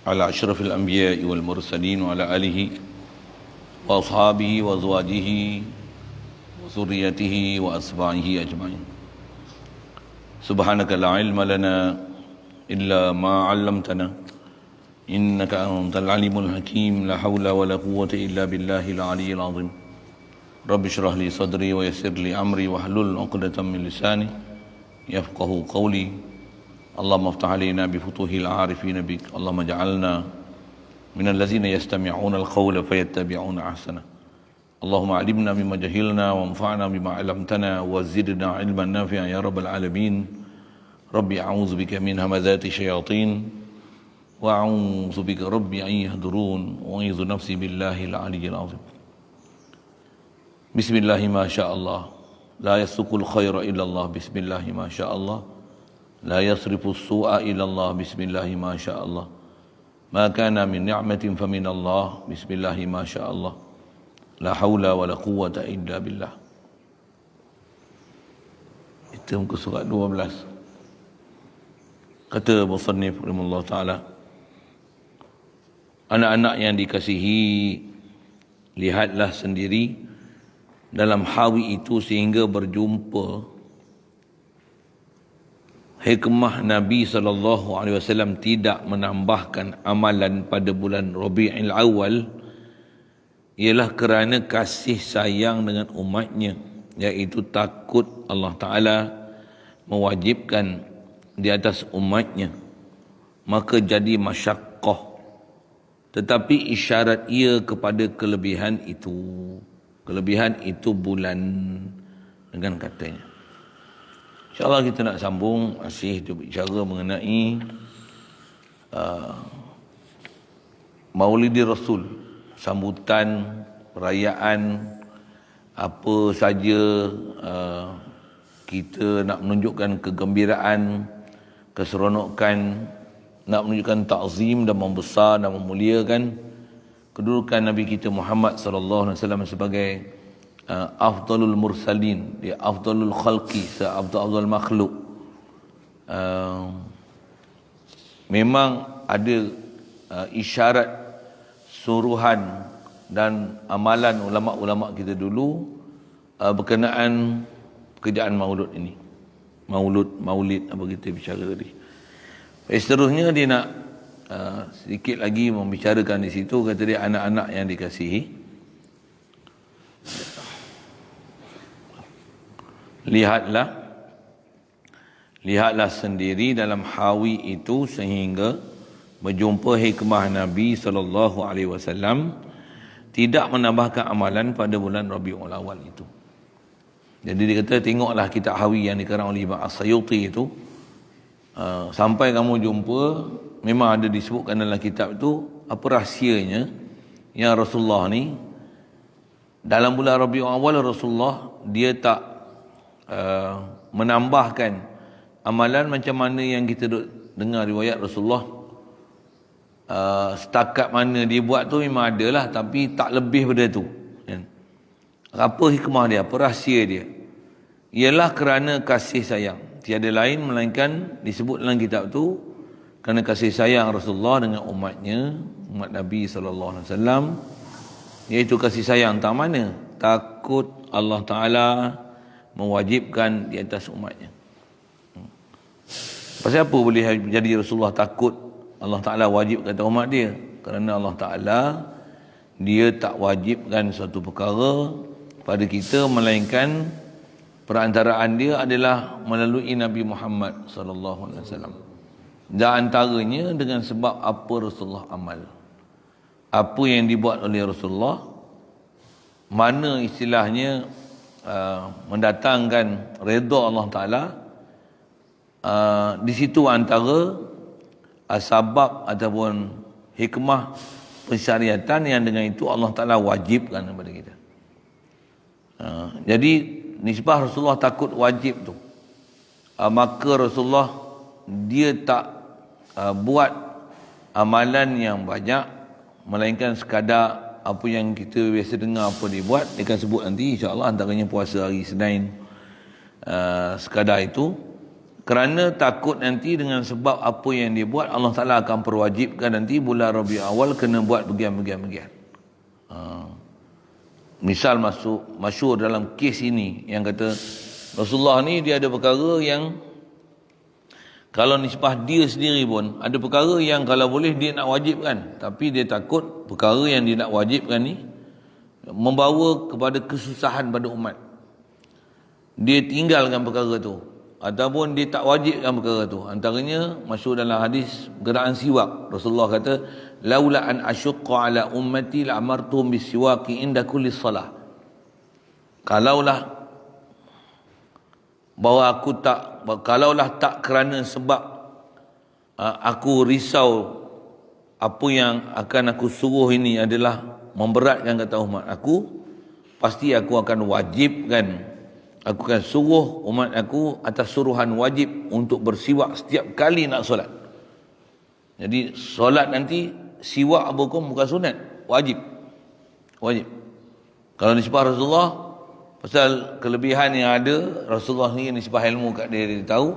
على أشرف الأنبياء والمرسلين وعلى آله وأصحابه وأزواجه وذريته وأتباعه أجمعين. سبحانك لا علم لنا إلا ما علمتنا إنك أنت العليم الحكيم. لا حول ولا قوة إلا بالله العلي العظيم. رب اشرح لي صدري ويسر لي أمري واحلل عقدة من لساني يفقهوا قولي. اللهم افتح علينا بفتوح العارفين بك. اللهم اجعلنا من الذين يستمعون القول فيتبعون أحسنه. اللهم علمنا مما جهلنا وانفعنا بما علمتنا وزدنا علما نافعا يا رب العالمين. ربي أعوذ بك من همزات الشياطين وأعوذ بك ربي أن يهدرون وأعوذ نفسي بالله العلي العظيم. بسم الله ما شاء الله لا يسلك الخير إلا الله. بسم الله ما شاء الله لا يصرف السوء إلا الله. بسم الله ما شاء الله ما كان من نعمة فمن الله. بسم الله ما شاء الله لا حول ولا قوة إلا بالله. Itu muka surat 12. Kata Musannif rahimahullah ta'ala, anak-anak yang dikasihi, lihatlah sendiri dalam hawi itu sehingga berjumpa hikmah Nabi SAW tidak menambahkan amalan pada bulan Rabi'ul Awal ialah kerana kasih sayang dengan umatnya, iaitu takut Allah Ta'ala mewajibkan di atas umatnya, maka jadi masyaqqah. Tetapi isyarat ia kepada kelebihan itu bulan dengan katanya. InsyaAllah kita nak sambung masih bicara mengenai Maulidi Rasul, sambutan, perayaan, apa saja kita nak menunjukkan kegembiraan, keseronokan, nak menunjukkan ta'zim dan membesar dan memuliakan kedudukan Nabi kita Muhammad sallallahu alaihi wasallam sebagai afdalul mursalin, dia afdalul khalqi, seafdal makhluk. Memang ada isyarat, suruhan dan amalan ulama-ulama kita dulu berkenaan pekerjaan maulud ini. Maulid apa kita bicara tadi. Seterusnya dia nak sedikit lagi membicarakan di situ, kata dia anak-anak yang dikasihi, lihatlah sendiri dalam hawi itu sehingga berjumpa hikmah Nabi SAW tidak menambahkan amalan pada bulan Rabiul Awal itu. Jadi dia kata, tengoklah kitab hawi yang dikarang oleh Imam As-Sayuti itu, sampai kamu jumpa, memang ada disebutkan dalam kitab itu apa rahsianya yang Rasulullah ni dalam bulan Rabiul Awal, Rasulullah dia tak menambahkan amalan macam mana yang kita dengar riwayat Rasulullah. Setakat mana dia buat tu memang ada lah, tapi tak lebih pada tu. Apa hikmah dia, apa rahsia dia? Ialah kerana kasih sayang. Tiada lain melainkan disebut dalam kitab tu kerana kasih sayang Rasulullah dengan umatnya, umat Nabi SAW, iaitu kasih sayang tak mana? Takut Allah Ta'ala mewajibkan di atas umatnya. Pasal apa boleh jadi Rasulullah takut Allah Ta'ala wajib kata umat dia? Kerana Allah Ta'ala dia tak wajibkan suatu perkara pada kita, melainkan perantaraan dia adalah melalui Nabi Muhammad SAW. Dan antaranya dengan sebab apa Rasulullah amal, apa yang dibuat oleh Rasulullah, mana istilahnya mendatangkan redha Allah Ta'ala. Di situ antara sebab ataupun hikmah pensyariatan yang dengan itu Allah Ta'ala wajibkan kepada kita. Jadi nisbah Rasulullah takut wajib tu, maka Rasulullah dia tak buat amalan yang banyak, melainkan sekadar apa yang kita biasa dengar apa dia buat. Dia akan sebut nanti insya-Allah, antaranya puasa hari Senin, sekadar itu. Kerana takut nanti dengan sebab apa yang dia buat, Allah Ta'ala akan perwajibkan nanti bulan Rabiul Awal kena buat begian. Misal masyhur dalam kes ini yang kata Rasulullah ni dia ada perkara yang kalau nisbah dia sendiri pun ada perkara yang kalau boleh dia nak wajibkan, tapi dia takut perkara yang dia nak wajibkan ni membawa kepada kesusahan pada umat. Dia tinggalkan perkara tu ataupun dia tak wajibkan perkara tu. Antaranya masyhur dalam hadis berkenaan siwak. Rasulullah kata, "Laula an asyqa ala ummati la amartuhum bisiwaki inda kulli salah." Kalaulah tak kerana sebab aku risau apa yang akan aku suruh ini adalah memberatkan kata umat aku, pasti aku akan wajibkan, aku akan suruh umat aku atas suruhan wajib untuk bersiwak setiap kali nak solat. Jadi solat nanti siwak bukan sunat, wajib. Kalau nisbah Rasulullah, pasal kelebihan yang ada, Rasulullah ni nisbah ilmu kat dia tahu,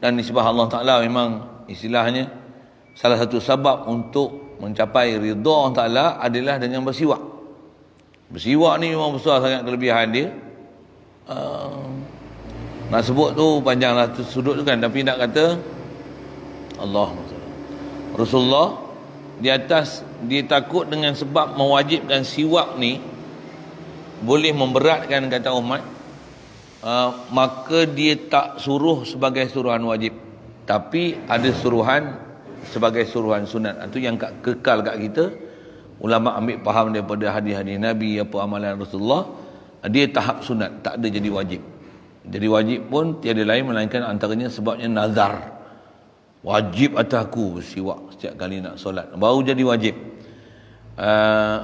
dan nisbah Allah Ta'ala memang istilahnya salah satu sebab untuk mencapai ridha Allah Ta'ala adalah dengan bersiwak. Bersiwak ni memang besar sangat kelebihan dia. Nak sebut tu panjanglah sudut tu kan, tapi nak kata Rasulullah di atas dia takut dengan sebab mewajibkan siwak ni boleh memberatkan kata umat, maka dia tak suruh sebagai suruhan wajib, tapi ada suruhan sebagai suruhan sunat. Itu yang kekal kat kita. Ulama ambil faham daripada hadis-hadis Nabi, apa amalan Rasulullah, dia tahap sunat, tak ada jadi wajib. Jadi wajib pun tiada lain melainkan antaranya sebabnya nazar. Wajib atas aku bersiwak setiap kali nak solat, baru jadi wajib.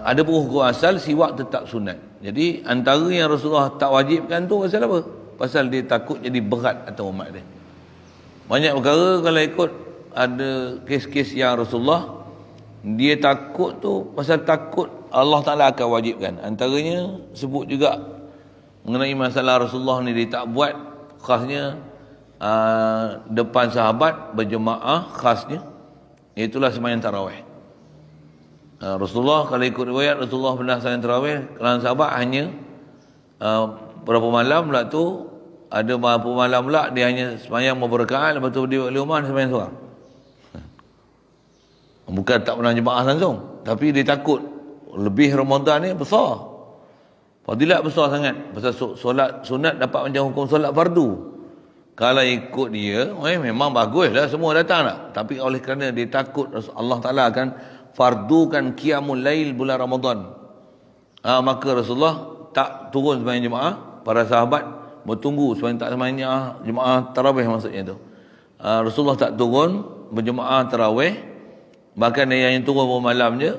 Ada pun hukum asal siwak tetap sunat. Jadi antara yang Rasulullah tak wajibkan tu pasal apa? Pasal dia takut jadi berat atas umat dia. Banyak perkara kalau ikut ada kes-kes yang Rasulullah dia takut tu pasal takut Allah Ta'ala akan wajibkan. Antaranya sebut juga mengenai masalah Rasulullah ni dia tak buat khasnya depan sahabat berjemaah khasnya, itulah sembahyang tarawih. Rasulullah kalau ikut riwayat Rasulullah pernah sembahyang tarawih kerana sahabat hanya berapa malam pula tu, ada berapa malam pula dia hanya sembahyang beberapa rakaat, lepas tu dia balik rumah sembahyang seorang. Bukan tak pernah jemaah langsung, tapi dia takut lebih Ramadan ni besar, fadilat besar sangat. Pasal solat sunat dapat macam hukum solat fardu. Kalau ikut dia, memang baguslah semua datang tak. Tapi oleh kerana dia takut Allah Ta'ala akan fardukan qiyamul lail bulan Ramadan, maka Rasulullah tak turun sembahyang jemaah. Para sahabat bertunggu supaya tak sembahyang jemaah tarawih maksudnya tu. Rasulullah tak turun berjemaah tarawih, bahkan yang turun bermalam je.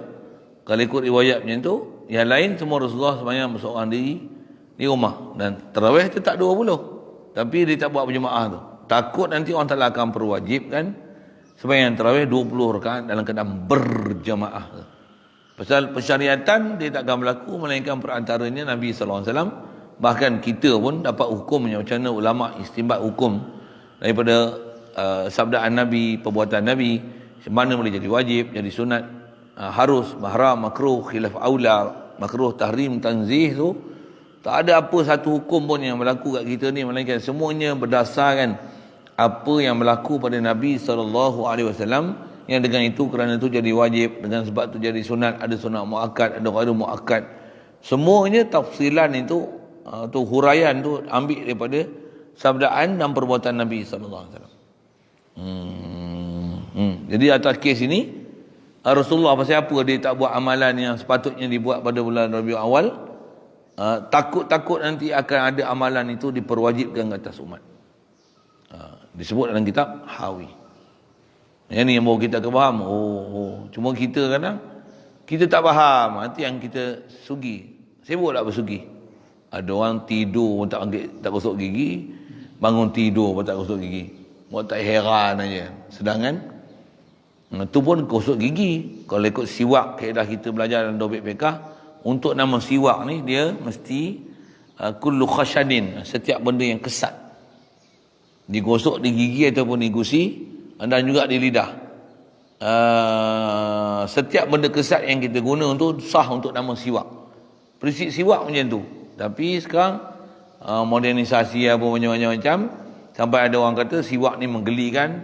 Kalau ikut riwayat macam tu, yang lain semua Rasulullah sembahyang seorang diri di rumah, dan tarawih tu tak 20, tapi dia tak buat berjemaah tu. Takut nanti orang Ta'ala akan perwajibkan sembahyang tarawih 20 rakaat dalam keadaan berjemaah. Pasal persyariatan dia takkan berlaku melainkan perantaranya Nabi SAW. Bahkan kita pun dapat hukumnya, macam mana ulama istinbat hukum daripada sabdaan Nabi, perbuatan Nabi, mana boleh jadi wajib, jadi sunat, harus, haram, makruh, khilaf aula, makruh, tahrim, tanzih tu. Tak ada apa satu hukum pun yang berlaku kat kita ni, melainkan semuanya berdasarkan apa yang berlaku pada Nabi SAW, yang dengan itu kerana itu jadi wajib, dengan sebab itu jadi sunat. Ada sunat muakkad, ada ghairu muakkad. Semuanya tafsilan itu, tu huraian tu ambil daripada sabdaan dan perbuatan Nabi SAW. Jadi atas kes ini Rasulullah pasal apa dia tak buat amalan yang sepatutnya dibuat pada bulan Rabiul Awal? Takut-takut nanti akan ada amalan itu diperwajibkan ke atas umat. Disebut dalam kitab Hawi. Yang ni yang baru kita faham. Cuma kita kadang kita tak faham. Nanti yang kita sugi, sibuk tak bersugi. Ada orang tidur pun tak gosok gigi, bangun tidur pun tak gosok gigi, buat tak heran aja. Sedangkan itu pun gosok gigi. Kalau ikut siwak, kaedah kita belajar dalam Dobit Fiqh, untuk nama siwak ni dia mesti kullu khashadin, setiap benda yang kesat. Digosok di gigi ataupun di gusi, dan juga di lidah. Setiap benda kesat yang kita guna untuk sah untuk nama siwak. Prinsip siwak macam tu. Tapi sekarang modernisasi apa macam-macam, sampai ada orang kata siwak ni menggelikan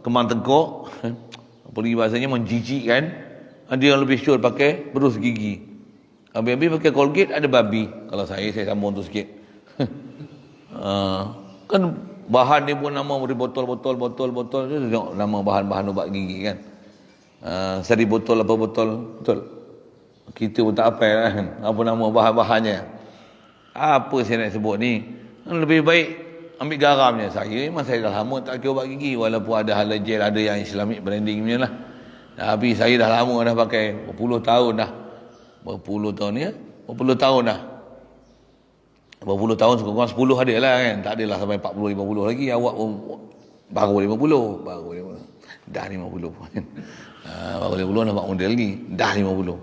kemang tengkok. Apalagi bahasanya menjijikkan. Dia lebih sure pakai berus gigi. Habis-habis pakai Colgate ada babi. Kalau saya sambung tu sikit. Kan bahan ni pun nama botol tu tengok nama bahan-bahan ubat gigi kan. Sari botol apa botol, betul. Kita pun tak apa kan apa nama bahan-bahannya. Apa saya nak sebut ni? Lebih baik ambil garamnya. Saya memang saya dah lama tak pakai ubat gigi, walaupun ada halal gel, ada yang Islamic branding punya lah. Tapi saya dah lama dah pakai, berpuluh tahun dah. Berpuluh tahun dah. Berpuluh tahun sekurang 10 ada lah kan. Tak adalah sampai 40 50 lagi. Awak baru 50. Dah 50. Baru 50 nampak model ni. Dah 50.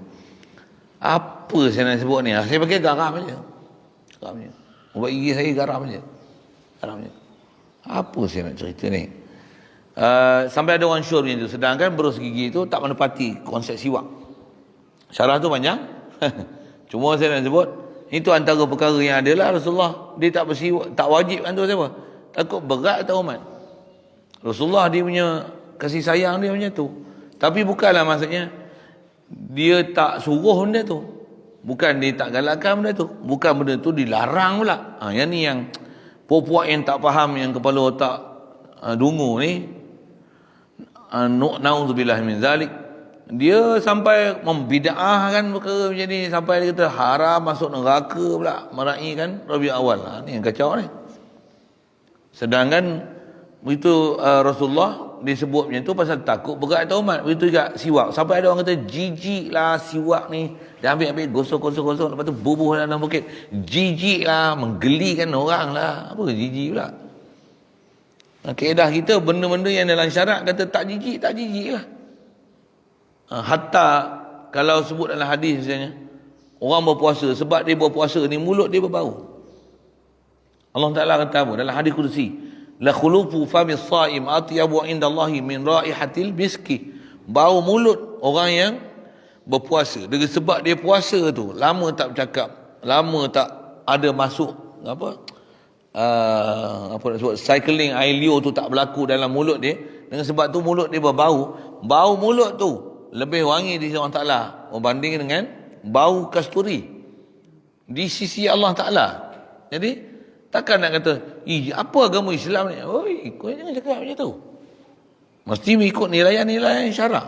Apa saya nak sebut ni? Saya pakai garam aja. Ubat gigi saya garam aja. Apa saya nak cerita ni? Sampai ada orang sure macam tu. Sedangkan berus gigi tu tak menepati konsep siwak. Syarah tu panjang. Cuma saya nak sebut, itu antara perkara yang adalah Rasulullah dia tak bersiwak, tak wajib kan tu siapa? Takut berat atau umat. Rasulullah dia punya kasih sayang dia macam tu. Tapi bukanlah maksudnya dia tak suruh benda tu. Bukan dia tak galakkan benda tu. Bukan benda tu dilarang pula. Yang ni yang puak-puak yang tak faham, yang kepala otak dungu ni, na'udzubillah min zalik, dia sampai membida'ahkan perkara macam ni, sampai dia kata haram masuk neraka pula meraihkan Rabiul Awal. Ni yang kacau ni. Sedangkan begitu Rasulullah disebut macam tu pasal takut berat atau umat. Begitu juga siwak. Sampai ada orang kata jijik lah siwak ni. Dia ambil gosok. Lepas tu bubuh dalam bukit. Jijik lah, menggelikan orang lah. Apa jijik pula? Kaedah kita benda-benda yang dalam syarat kata tak jijik lah. Hatta kalau sebut dalam hadis misalnya, orang berpuasa, sebab dia berpuasa ni mulut dia berbau. Allah Ta'ala kata apa? Dalam hadis kursi, la khulufu famis saim atyabu indallahi min raihatil miski. Bau mulut orang yang berpuasa, dengan sebab dia puasa tu lama tak bercakap, lama tak ada masuk apa nak sebut, cycling air liur tu tak berlaku dalam mulut dia, dengan sebab tu mulut dia berbau. Bau mulut tu lebih wangi di sisi Allah Ta'ala berbanding dengan bau kasturi di sisi Allah Ta'ala. Jadi takkan nak kata apa agama Islam ni, oi kau jangan cakap macam tu, mesti mengikut nilai-nilai syarak.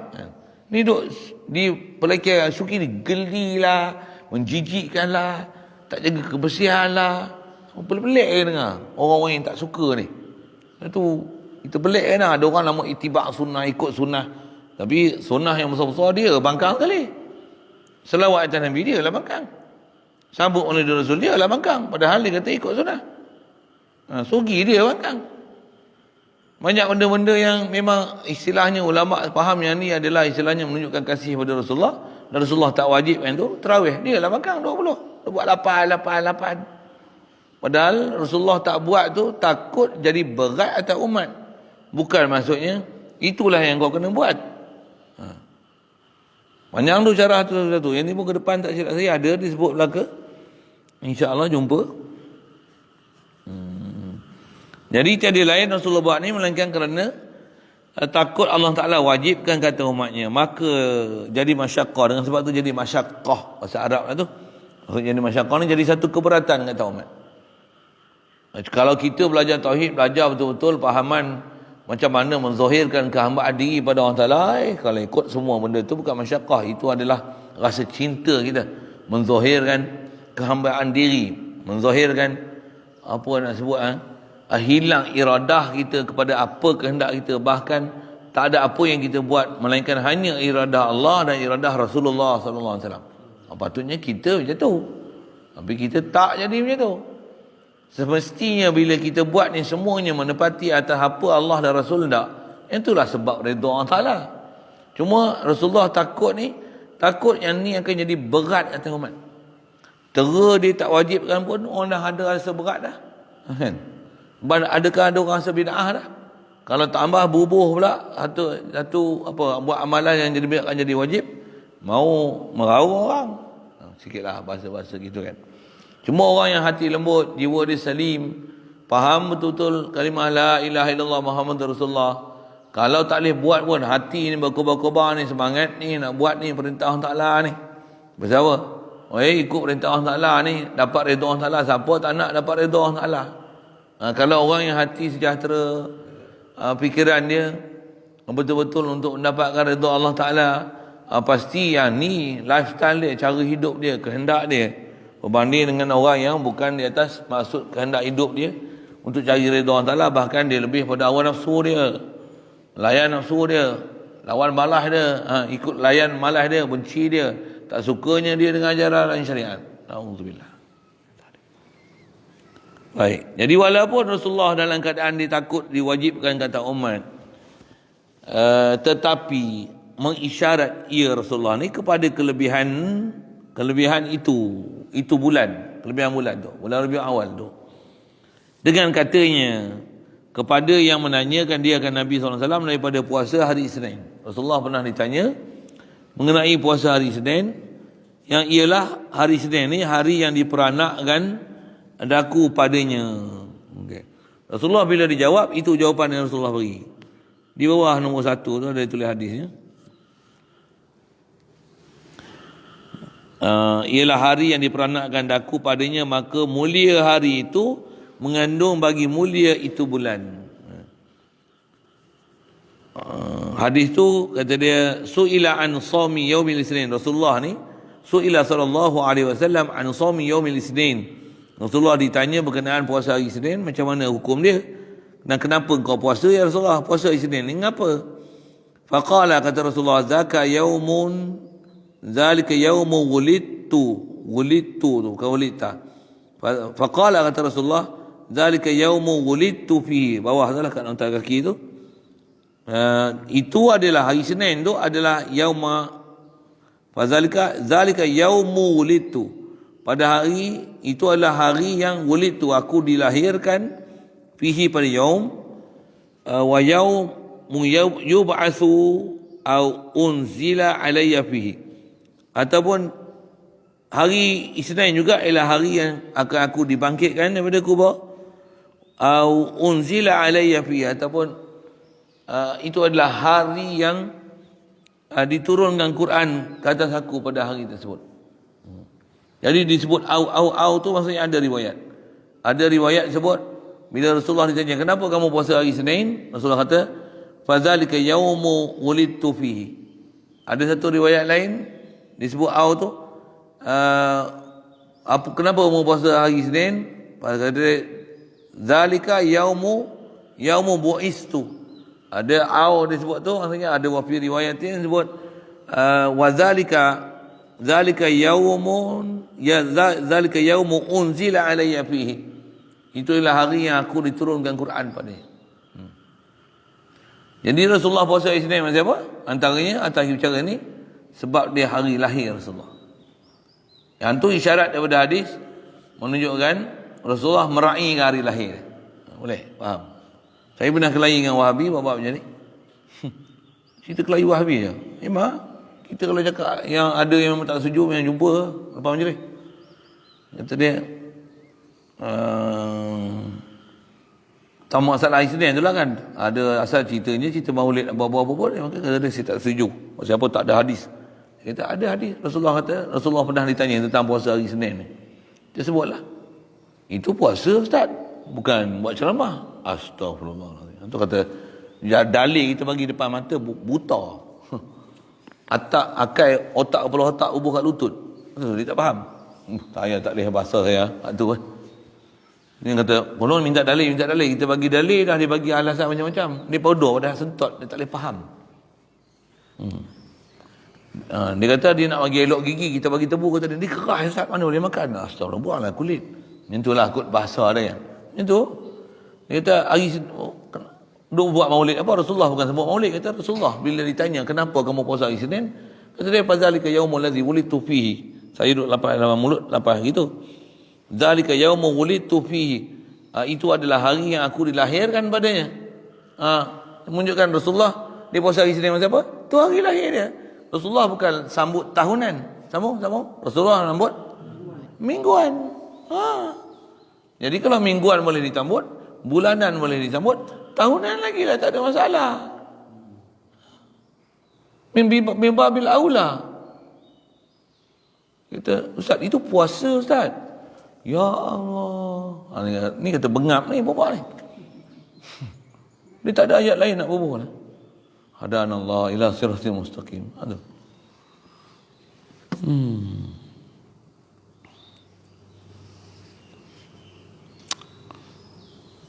Ni duk di pelakon suki ni gelilah, menjijikkan lah, tak jaga kebersihan lah. Pelik-pelik ke dengar orang-orang yang tak suka ni. Itu kita pelik kan, ada orang nama itibak sunnah, ikut sunnah, tapi sunnah yang besar-besar dia bangkang sekali. Selawat atas Nabi dia lah bangkang, sambut oleh Rasul dia lah bangkang, padahal dia kata ikut sunnah. Sugi dia bangkang. Banyak benda-benda yang memang istilahnya ulama faham yang ni adalah istilahnya menunjukkan kasih kepada Rasulullah, dan Rasulullah tak wajib kan tu. Tarawih dia lah bangkang 20. Dia buat 8. Padahal Rasulullah tak buat tu takut jadi berat atas umat. Bukan maksudnya itulah yang kau kena buat. Panjang tu cara tu. Yang ni pun ke depan tak silap saya ada disebut belaka. InsyaAllah jumpa. Jadi tiada lain Rasulullah buat ni melainkan kerana takut Allah Ta'ala wajibkan kata umatnya. Maka jadi masyaqqah. Dengan sebab tu jadi masyaqqah. Bahasa Arab lah tu. Jadi masyaqqah ni jadi satu keberatan kata umat. Kalau kita belajar tauhid, belajar betul-betul fahaman macam mana menzahirkan kehambaan diri pada Allah Ta'ala, kalau ikut semua benda tu bukan masyaqqah, itu adalah rasa cinta kita, menzahirkan kehambaan diri, menzahirkan apa nak sebut, hilang iradah kita kepada apa kehendak kita, bahkan tak ada apa yang kita buat melainkan hanya iradah Allah dan iradah Rasulullah sallallahu alaihi wasallam. Patutnya kita macam tu, tapi kita tak jadi macam tu. Semestinya bila kita buat ni semuanya menepati atas apa Allah dan Rasul tak. Itulah sebab redha Allah Ta'ala. Cuma Rasulullah takut yang ni akan jadi berat atas umat. Dia tak wajibkan pun orang dah ada rasa berat dah. Kan? Adakah ada orang rasa bid'ah dah? Kalau tambah bubuh pula satu apa buat amalan yang akan jadi wajib, mau merau orang. Sikitlah bahasa-bahasa gitu kan. Cuma orang yang hati lembut, jiwa dia salim, faham betul-betul kalimah la ilaha illallah Muhammadur Rasulullah. Kalau tak boleh buat pun, hati ni berkobar-kobar ni, semangat ni nak buat ni perintah Allah Taala ni. Bersama. Ikut perintah Allah Taala ni, dapat redha Allah Taala. Siapa tak nak dapat redha Allah Taala? Kalau orang yang hati sejahtera, fikiran dia betul-betul untuk mendapatkan redha Allah Taala, pasti yang ni lifestyle dia, cara hidup dia, kehendak dia, berbanding dengan orang yang bukan di atas maksud kehendak hidup dia untuk cari redha Allah Taala, bahkan dia lebih pada hawa nafsu dia, layan nafsu dia, lawan malas dia, ikut layan malas dia, benci dia, tak sukanya dia dengan ajaran syariat. Alhamdulillah. Baik. Jadi walaupun Rasulullah dalam keadaan dia takut diwajibkan kata umat, tetapi mengisyarat ia Rasulullah ni kepada kelebihan itu bulan, kelebihan bulan tu, bulan Rabiul Awal tu. Dengan katanya kepada yang menanyakan dia akan Nabi SAW daripada puasa hari Isnin. Rasulullah pernah ditanya mengenai puasa hari Isnin, yang ialah hari Isnin ni hari yang diperanakkan daku padanya. Okay. Rasulullah bila dijawab, itu jawapan yang Rasulullah beri. Di bawah nombor 1 tu ada tulis hadisnya. Ialah hari yang diperanakkan daku padanya, maka mulia hari itu mengandung bagi mulia itu bulan. Hadis tu kata dia, su'ila an sawmi yaumil isnin. Rasulullah ni su'ila sallallahu alaihi wasallam an sawmi yaumil isnin. Rasulullah ditanya berkenaan puasa hari Isnin, macam mana hukum dia dan kenapa kau puasa ya Rasulullah, puasa hari Isnin ni ngapa? Faqala, kata Rasulullah, zalika yaumun wulidtu tu kawlita. Faqala, kata Rasulullah, zalika yaumun wulidtu fihi, bawah adalah kat nota kaki tu, itu adalah hari Isnin tu adalah yauma, zalika yaumu wulidtu, pada hari itu adalah hari yang wulidtu, aku dilahirkan, fihi pada yaum, wa yaumu yub'atsu au unzila alayya fihi, ataupun hari Isnin juga ialah hari yang akan aku dibangkitkan daripada kubur, au unzila alayya fihi, ataupun itu adalah hari yang diturunkan Quran ke atas aku pada hari tersebut. Jadi disebut au tu maksudnya ada riwayat. Ada riwayat sebut bila Rasulullah ditanya, kenapa kamu puasa hari Isnin? Rasulullah kata, fadzalika yaumu wulidtu fihi. Ada satu riwayat lain disebut au tu, kenapa kamu puasa hari Isnin? Kata zalika yaumu bu'istu. Ada au disebut tu, maksudnya ada wafi riwayat yang disebut zalika yaumu unzila alayya fihi. Itulah hari yang aku diturunkan Quran padanya. Jadi Rasulullah puasa Isnin macam apa? Antaranya atas bicara ni sebab dia hari lahir Rasulullah. Yang tu isyarat daripada hadis menunjukkan Rasulullah meraih hari lahir. Boleh? Faham? Saya pernah kelahi dengan Wahabi bab macam ni. Cerita kelahi Wahabi je. Memang kita kalau cakap yang ada yang memang tak setuju, yang jumpa apa macam ni. Kata dia tak masalah Isnin tu lah kan. Ada asal ceritanya, cerita maulid apa-apa pun, maka kata dia saya tak setuju. Siapa tak ada hadis. Dia kata ada hadis. Rasulullah pernah ditanya tentang puasa hari Isnin ni. Dia sebutlah. Itu puasa Ustaz, bukan buat ceramah. Astagfirullahaladzim. Itu kata dalil kita bagi depan mata buta. Otak kepala otak ubuh kat lutut. Dia tak faham. Saya tak boleh bahasa saya. Tu kan. Dia kata, "Tolong minta dalil. Kita bagi dalil dah, dia bagi alasan macam-macam. Dia bodoh dah sentot, dia tak boleh faham." Dia kata dia nak bagi elok gigi, kita bagi tebu, kata dia keras Ustaz, mana boleh makan? Astagfirullah, kulit. Macam itulah kot bahasa dia. Macam tu. Dia kata hari duk buat maulid apa? Rasulullah bukan sebut maulid. Kata Rasulullah bila ditanya kenapa kamu puasa hari Isnin, kata dia fadzalika yaumul ladzi wulidtu fihi. Saya duduk lapar dalam mulut lapar gitu. Zalika yaumul wulidtu fihi. itu adalah hari yang aku dilahirkan padanya. Menunjukkan Rasulullah dia puasa hari Isnin macam apa? Tu hari lahir dia. Rasulullah bukan sambut tahunan. Sambung. Rasulullah sambut mingguan. Jadi kalau mingguan boleh disambut, bulanan boleh disambut, tahunan lagi lah tak ada masalah. Min babil aula. Kita, Ustaz, itu puasa, Ustaz. Ya Allah. Ni kata bengap ni bapak ni. Dia tak ada ayat lain nak berbual. Hadanallah ila siratil mustaqim. Aduh.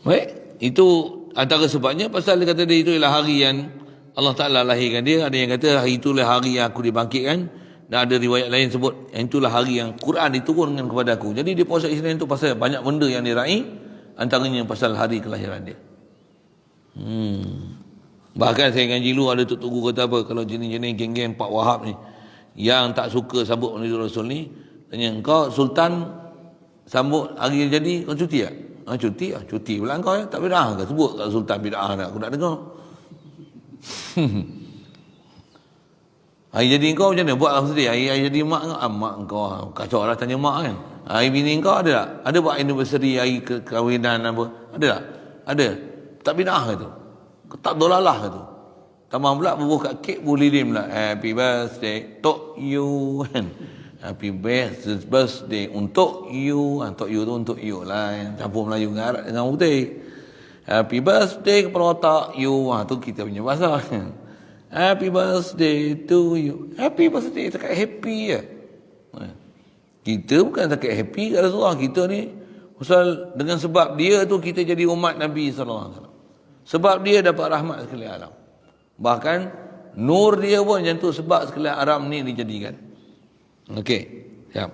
Baik, itu antara sebabnya pasal dia kata dia itu ialah hari yang Allah Ta'ala lahirkan dia. Ada yang kata hari itulah hari yang aku dibangkitkan, dan ada riwayat lain sebut yang itulah hari yang Quran diturunkan kepada aku. Jadi dia puasa Isnin tu pasal banyak benda yang diraih, antaranya pasal hari kelahiran dia. Bahkan saya ngaji dulu ada tok guru kata apa, kalau jenis-jenis geng-geng Pak Wahab ni yang tak suka sambut Maulid Rasul ni, tanya, kau sultan sambut hari jadi, kau cuti tak? Cuti pula kau ya. Tak bid'ah ke? Sebut kat sultan bid'ah nak, aku nak dengar. Hari jadi kau macam mana? Buat apa sedih? Hari jadi mak kau, mak kau kacau lah tanya mak kan. Hari bini kau ada tak? Ada buat anniversary hari kahwinan apa? Ada tak? Ada. Tak bid'ah ke tu? Tak dolalah ke tu? Tambah pula bubuh kat kek lilin pula. Happy birthday to you kan. Happy birthday untuk you. Untuk you tu untuk you lah. Campur Melayu dengan Arab dengan putih. Happy birthday kepada otak you. Tu kita punya bahasa. Happy birthday to you. Happy birthday. Cakap happy je. Kita bukan cakap happy kat Rasulullah. Kita ni pasal dengan sebab dia tu kita jadi umat Nabi SAW. Sebab dia dapat rahmat sekalian alam. Bahkan nur dia pun macam tu sebab sekalian alam ni dijadikan. Okey, siap.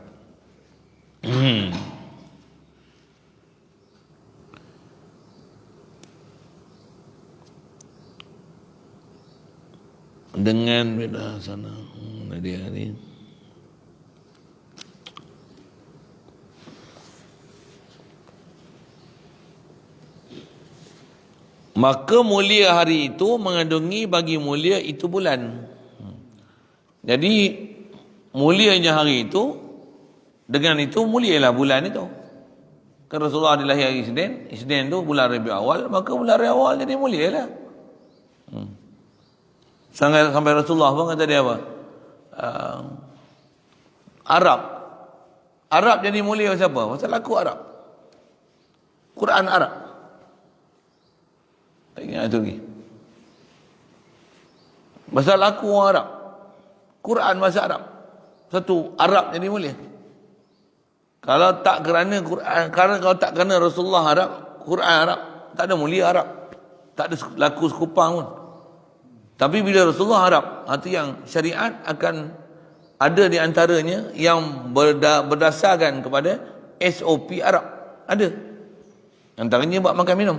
Dengan beda sana. Dia ni. Maka mulia hari itu mengandungi bagi mulia itu bulan. Jadi mulianya hari itu, dengan itu mulialah bulan itu. Kan Rasulullah dilahir hari Isnin, Isnin tu bulan Rabiul Awal, maka bulan Rabiul Awal jadi mulialah. Sampai Rasulullah pun kata dia apa? Arab jadi mulia siapa? Pasal laku Arab. Quran Arab. Tak ingat tu lagi. Pasal laku orang Arab. Quran bahasa Arab. Satu Arab jadi mulia. Kalau tak kerana Quran, kalau tak kerana Rasulullah Arab, Quran Arab, tak ada mulia Arab. Tak ada laku sekupang pun. Tapi bila Rasulullah Arab, itu yang syariat akan ada di antaranya yang berdasarkan kepada SOP Arab. Ada. Antaranya buat makan minum.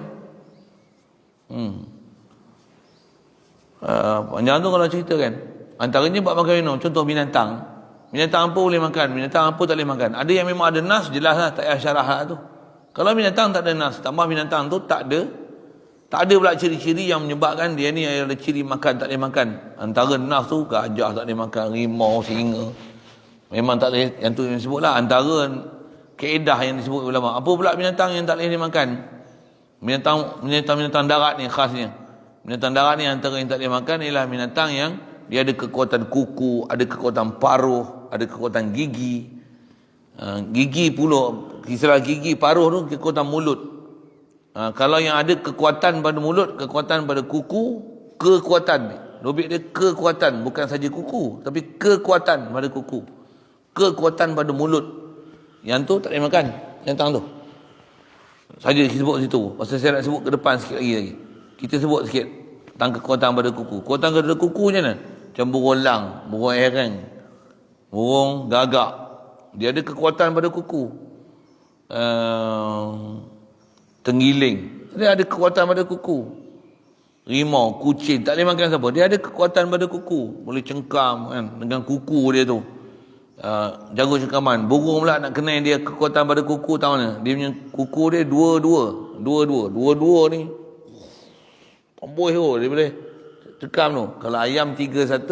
Panjang tu kalau cerita kan. Antaranya buat makan minum. Contoh binatang. Binatang apa boleh makan, binatang apa tak boleh makan. Ada yang memang ada nas, jelas lah, tak payah syarah lah tu. Kalau binatang tak ada nas, tambah binatang tu tak ada pula ciri-ciri yang menyebabkan dia ni ada ciri makan, tak boleh makan. Antara nas tu, gajah tak boleh makan, rimau, singa. Memang tak boleh, yang tu yang disebut lah. Antara kaedah yang disebut ulama. Apa pula binatang yang tak boleh dimakan? Binatang darat ni khasnya. Binatang darat ni antara yang tak boleh makan ialah binatang yang dia ada kekuatan kuku, ada kekuatan paruh, ada kekuatan gigi. Gigi pula, istilah gigi, paruh tu kekuatan mulut. Kalau yang ada kekuatan pada mulut, kekuatan pada kuku, kekuatan. Robik dia kekuatan, bukan saja kuku, tapi kekuatan pada kuku. Kekuatan pada mulut. Yang tu tak boleh makan, binatang tu. Saja kita sebut situ. Pasal saya nak sebut ke depan sikit lagi. Kita sebut sikit tentang kekuatan pada kuku. Kekuatan pada kuku macam mana? Macam burung elang, burung erang, burung gagak. Dia ada kekuatan pada kuku. Tenggiling, dia ada kekuatan pada kuku. Rimau, kucing, tak boleh makan siapa. Dia ada kekuatan pada kuku. Boleh cengkam kan, dengan kuku dia tu. jago cengkaman. Burung pula nak kenal dia kekuatan pada kuku tahu mana? Dia punya kuku dia dua-dua ni. Amboi dia boleh cekam tu. Kalau ayam 3-1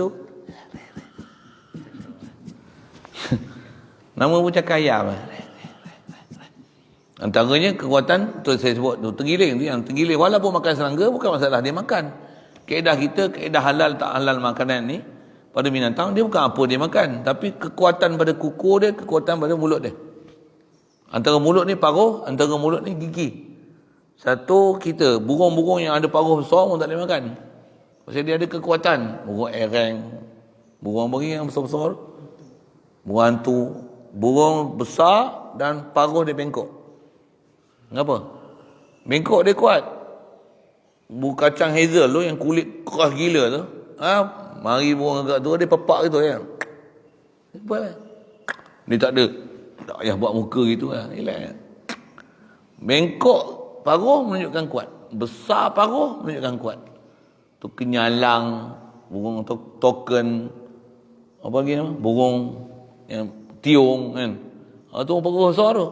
nama pun cakap ayam. Antaranya kekuatan tu saya sebut tu tergiling tu, yang tergiling walaupun makan serangga bukan masalah dia makan. Kaedah kita, kaedah halal tak halal makanan ni pada binatang dia bukan apa dia makan, tapi kekuatan pada kuku dia, kekuatan pada mulut dia. Antara mulut ni paruh, antara mulut ni gigi. Satu kita, burung-burung yang ada paruh besar pun tak boleh makan. Pasal dia ada kekuatan. Burung ereng, burung beri yang besar-besar, burung hantu, burung besar dan paruh dia bengkok. Kenapa? Bengkok dia kuat. Burung kacang hazel tu yang kulit keras gila tu, mari burung agak tua dia pepak gitu ya. Buat lah. Dia tak payah buat muka gitu lah. Relax. Bengkok paruh menunjukkan kuat. Besar paruh menunjukkan kuat. Tu kenyalang, burung token, apa lagi nama? Burung yang tiung kan. Tu paruh besar tu.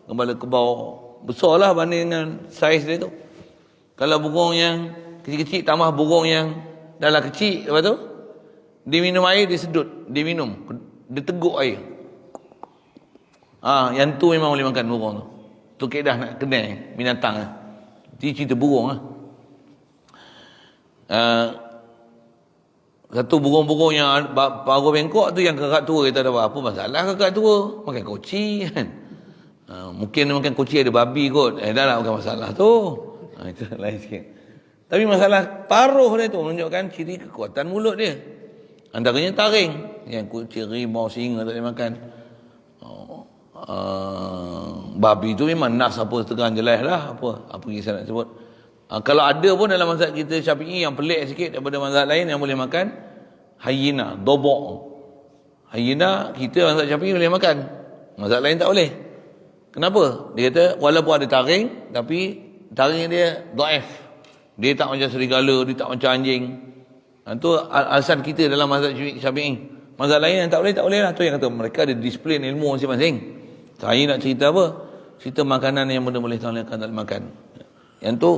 Kembali ke bawah. Besarlah banding dengan saiz dia tu. Kalau burung yang kecil-kecil tambah burung yang dalam kecil, lepas tu dia minum air, dia sedut, dia minum, dia teguk air. Yang tu memang boleh makan burung tu. Tu kaedah nak kenal binatang lah. Dia cerita burung lah. Satu burung-burung yang paruh bengkok tu yang kakak tua kita ada apa masalah kakak tua makan kucing kan. Mungkin dia makan kucing ada babi kot. Dah lah bukan masalah tu. Itu lain sikit. Tapi masalah paruh dia tu menunjukkan ciri kekuatan mulut dia. Antaranya taring. Yang kucing, rimau, singa tak boleh makan. Babi tu memang nas apa setengah jelas lah. Apa kisah nak sebut. Kalau ada pun dalam mazhab kita Syafi'i yang pelik sikit daripada mazhab lain yang boleh makan hyena, dobok. Hyena kita mazhab Syafi'i boleh makan. Mazhab lain tak boleh. Kenapa? Dia kata walaupun ada taring tapi taring dia dhaif. Dia tak macam serigala, dia tak macam anjing. Itu alasan kita dalam mazhab Syafi'i. Mazhab lain yang tak boleh lah. Tu yang kata mereka ada disiplin ilmu masing-masing. Saya nak cerita apa? Cerita makanan yang benda boleh tak boleh makan. Yang tu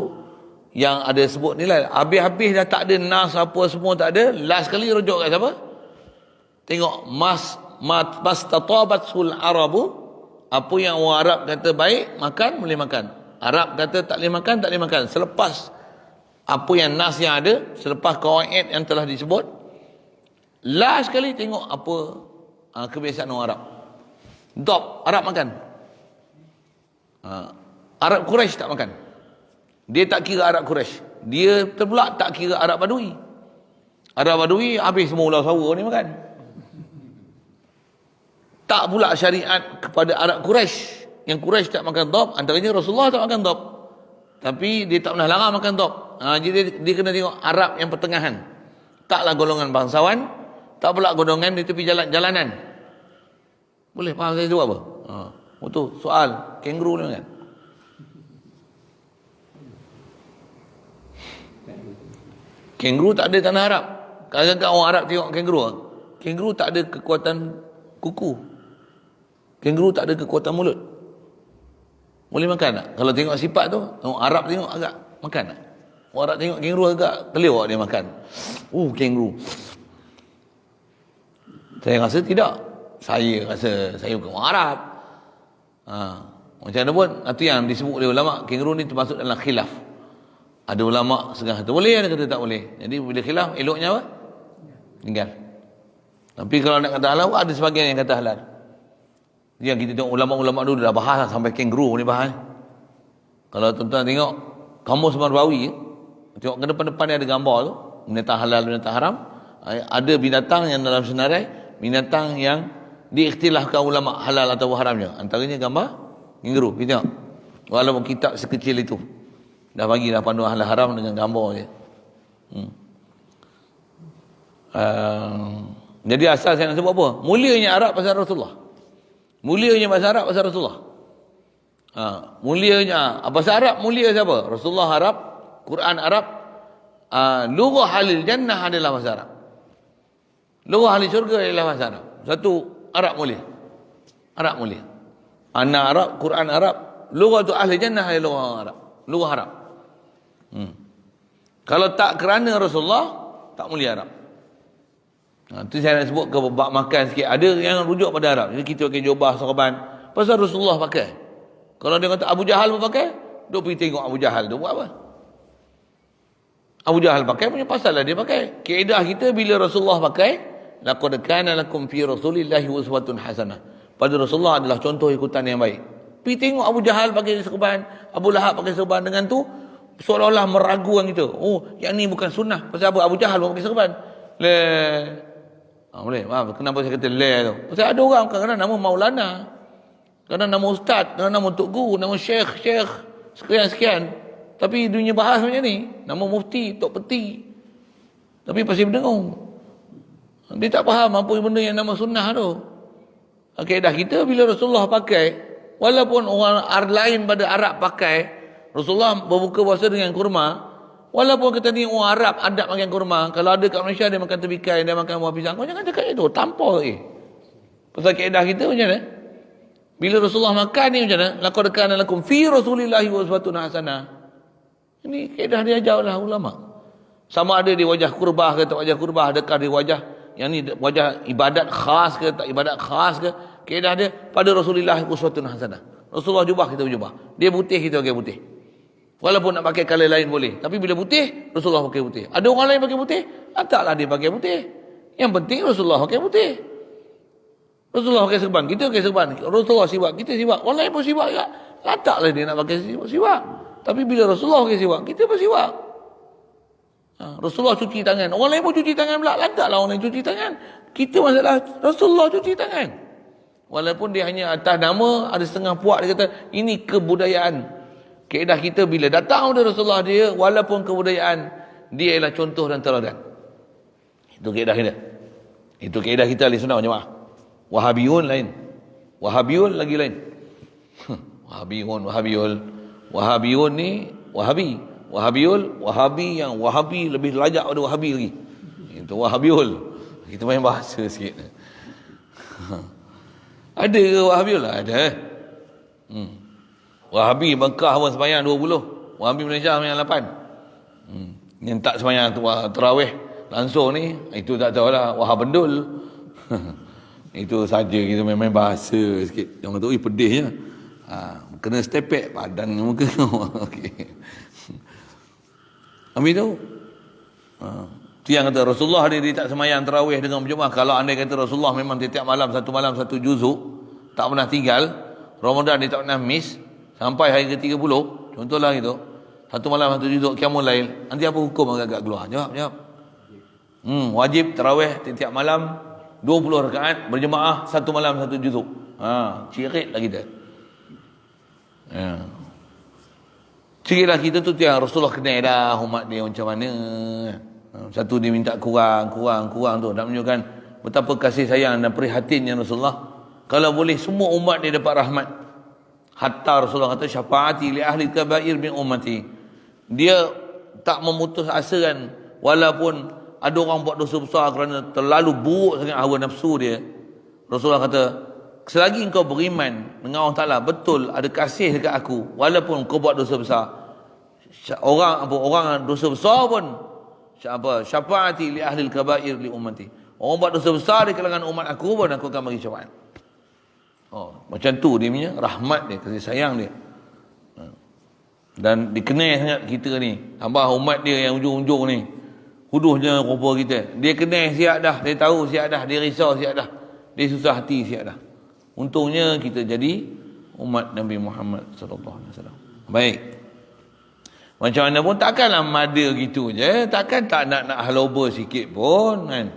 yang ada sebut ni lah. Habis-habis dah tak ada nas apa semua tak ada. Last kali rujuk kat siapa? Tengok mas tatabatul arabu. Apa yang orang Arab kata baik makan boleh makan. Arab kata tak boleh makan, tak boleh makan. Selepas apa yang nas yang ada, selepas qawaid yang telah disebut, last kali tengok apa kebiasaan orang Arab. Dob, Arab makan. Arab Quraisy tak makan. Dia tak kira Arab Quraisy. Dia terpulak tak kira Arab Badui. Arab Badui habis semua ular sawa ni makan. Tak pula syariat kepada Arab Quraisy. Yang Quraisy tak makan dob, antaranya Rasulullah tak makan dob. Tapi dia tak pernah larang makan dob. Jadi dia kena tengok Arab yang pertengahan. Taklah golongan bangsawan, tak pula golongan di tepi jalanan. Boleh faham saya jawab apa? Itu soal kenguru ni kan. Kenguru tak ada tanah Arab. Kadang-kadang orang Arab tengok kenguru. Kenguru tak ada kekuatan kuku. Kenguru tak ada kekuatan mulut. Boleh makan tak? Kalau tengok sifat tu, orang Arab tengok agak makan tak? Orang Arab tengok kenguru agak keliwak dia makan. Kenguru. Saya rasa tidak. Saya rasa saya bukan orang Arab. Macam mana pun, itu yang disebut oleh ulama, kenguru ni termasuk dalam khilaf. Ada ulama setengah kata boleh, ada kata tak boleh. Jadi bila khilaf, eloknya apa? Tinggal. Tapi kalau nak kata halal, ada sebagian yang kata halal. Yang kita tengok ulama-ulama dulu dah bahas lah, sampai kenguru ni bahas. Kalau tuan-tuan tengok Kamus Marbawi, tengok ke depan-depan dia ada gambar tu, binatang halal, binatang haram. Ada binatang yang dalam senarai, binatang yang diikhtilafkan ulama halal atau haramnya. Antaranya gambar kenguru. Kita tengok. Walaupun kitab sekecil itu dah bagi dah panduan halal haram dengan gambar dia. Jadi asal saya nak sebut apa? Mulianya Arab pasal Rasulullah. Mulianya bahasa Arab pasal Rasulullah. Mulianya bahasa Arab mulia siapa? Rasulullah Arab, Quran Arab. Lughah halil jannah adalah bahasa Arab. Lughah halil syurga adalah bahasa Arab. Satu Arab boleh. Arab boleh. Anak Arab, Quran Arab, lughatu ahli jannah adalah lughah Arab. Lughah Arab. Kalau tak kerana Rasulullah, tak boleh Arab. Itu saya nak sebut ke bab makan sikit. Ada yang rujuk pada Arab. Jadi kita pakai jubah, sorban. Pasal Rasulullah pakai. Kalau dia kata Abu Jahal pun pakai, duk pergi tengok Abu Jahal tu buat apa. Abu Jahal pakai punya pasal lah dia pakai. Kaedah kita bila Rasulullah pakai, laqad kana lakum fi Rasulillahi uswatun hasanah. Pada Rasulullah adalah contoh ikutan yang baik. Pergi tengok Abu Jahal pakai serban, Abu Lahab pakai serban, dengan tu seolah-olah meragukan kita. Oh, yang ni bukan sunnah. Pasal Abu Jahal pun pakai serban. Boleh. Kenapa saya kata tu? Pasal ada orang kadang-kadang nama Maulana, kadang nama Ustaz, kadang nama Tok Guru, nama Syekh, sekian-sekian. Tapi dunia bahas macam ni, nama Mufti, Tok Peti. Tapi pasti berdengung. Dia tak faham apa benda yang nama sunnah tu. Kaedah kita bila Rasulullah pakai, walaupun orang lain pada Arab pakai, Rasulullah berbuka puasa dengan kurma. Walaupun kita ni orang Arab adab makan kurma, kalau ada kat Malaysia dia makan tebikai, dia makan buah pisang, kau jangan cakap itu, tampar lagi. Pasal kaedah kita macam mana? Bila Rasulullah makan ni macam mana? Laqad kana lakum fi Rasulillahi uswatun hasanah. Ini kaedah dia ajarlah ulama. Sama ada di wajah kurbah ke tak wajah kurbah, adakah di wajah yang ni wajah ibadat khas ke tak ibadat khas ke, kaedah dia pada Rasulullah uswatun hasanah. Rasulullah jubah, kita berjubah. Dia putih, kita pakai putih. Walaupun nak pakai colour lain boleh, tapi bila putih, Rasulullah pakai putih. Ada orang lain pakai putih, taklah dia pakai putih. Yang penting Rasulullah pakai putih. Rasulullah pakai serban, kita pakai serban. Rasulullah siwak, kita siwak. Orang lain pun siwak juga, taklah dia nak pakai siwak. Tapi bila Rasulullah pakai siwak, kita pun siwak. Rasulullah cuci tangan, orang lain pun cuci tangan pula, taklah orang lain cuci tangan. Kita masalah Rasulullah cuci tangan. Walaupun dia hanya atas nama, ada setengah puak dia kata ini kebudayaan. Kaedah kita bila datang dari Rasulullah, dia walaupun kebudayaan, dia ialah contoh dan teladan. Itu kaedah kita. Itu kaedah kita ahli sunnah wal jamaah. Wahabiyun lain. Wahabiyun lagi lain. Wahabiyun ni Wahabi. Wahabi yang Wahabi lebih lajak pada Wahabi lagi. Itu Wahabiyul. Kita main bahasa sikit. Ada ke Wahabiyul? Ada. Wahabi Mekah pun sembahyang 20. Wahabi Malaysia sembahyang 8. Yang tak sembahyang tarawih langsung ni, itu tak tahulah, Wahab Bendul. Itu saja kita main bahasa sikit. Orang tu pedihnya. Kena stepek badan muka. Okey. Habis tu yang kata Rasulullah dia tak sembahyang tarawih dengan berjemaah. Kalau andai kata Rasulullah memang setiap malam satu juzuk, tak pernah tinggal, Ramadan dia tak pernah miss sampai hari ke-30, contohlah gitu, satu malam satu juzuk qiyamul lail, nanti apa hukum agak-agak keluar? Jawab. Wajib tarawih setiap malam 20 rakaat berjemaah, satu malam satu juzuk. Cirit lah kita. Cirit lah kita tu yang Rasulullah kenal dah umat dia macam mana. Satu dia minta kurang tu, nak menunjukkan betapa kasih sayang dan prihatinnya Rasulullah. Kalau boleh semua umat dia dapat rahmat. Hatta Rasulullah kata syafaati li ahli kabair min ummati. Dia tak memutus asa kan, walaupun ada orang buat dosa besar kerana terlalu buruk sangat hawa nafsu dia. Rasulullah kata, selagi engkau beriman dengan Allah Taala, betul ada kasih dekat aku, walaupun kau buat dosa besar. Orang dosa besar pun syafaati li ahli kabair li ummati. Orang buat dosa besar di kalangan umat aku pun aku akan bagi syafaat. Macam tu dia punya rahmat dia, kasih sayang dia. Dan dikenal sangat kita ni. Tambah umat dia yang ujung-ujung ni, huduhnya rupa kita. Dia kenal siap dah, dia tahu siap dah, dia risau siap dah, dia susah hati siap dah. Untungnya kita jadi umat Nabi Muhammad sallallahu alaihi wasallam. Baik. Macam mana pun takkanlah mada gitu je, takkan tak nak haloba sikit pun kan.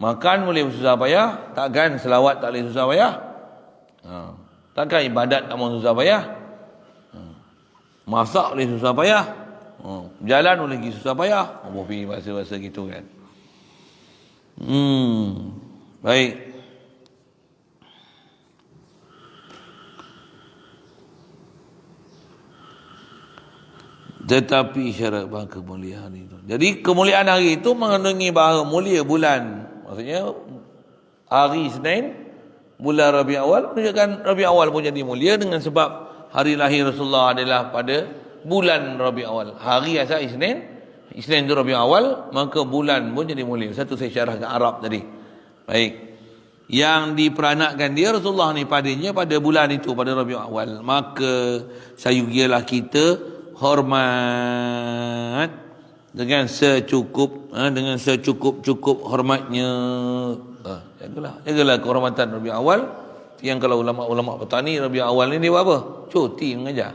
Makan boleh susah payah, takkan selawat tak boleh susah payah. Takkan ibadat tak mahu susah payah. Masak boleh susah payah. Jalan boleh pergi susah payah. Pergi bahasa-bahasa gitu kan. Baik. Tetapi syarat bahawa kemuliaan itu. Jadi kemuliaan hari itu mengandungi bahawa mulia bulan. Maksudnya hari Senin bulan Rabiul Awal menunjukkan Rabiul Awal pun jadi mulia dengan sebab hari lahir Rasulullah adalah pada bulan Rabiul Awal. Hari asal Isnin, Isnin itu Rabiul Awal, maka bulan pun jadi mulia. Satu saya syarah ke Arab tadi. Baik. Yang diperanakkan dia Rasulullah ni padanya pada bulan itu, pada Rabiul Awal. Maka sayugialah kita hormat dengan secukup hormatnya. Jagalah kehormatan Rabiul Awal. Yang kalau ulama-ulama petani Rabiul Awal ni dia buat apa? Cuti mengajar.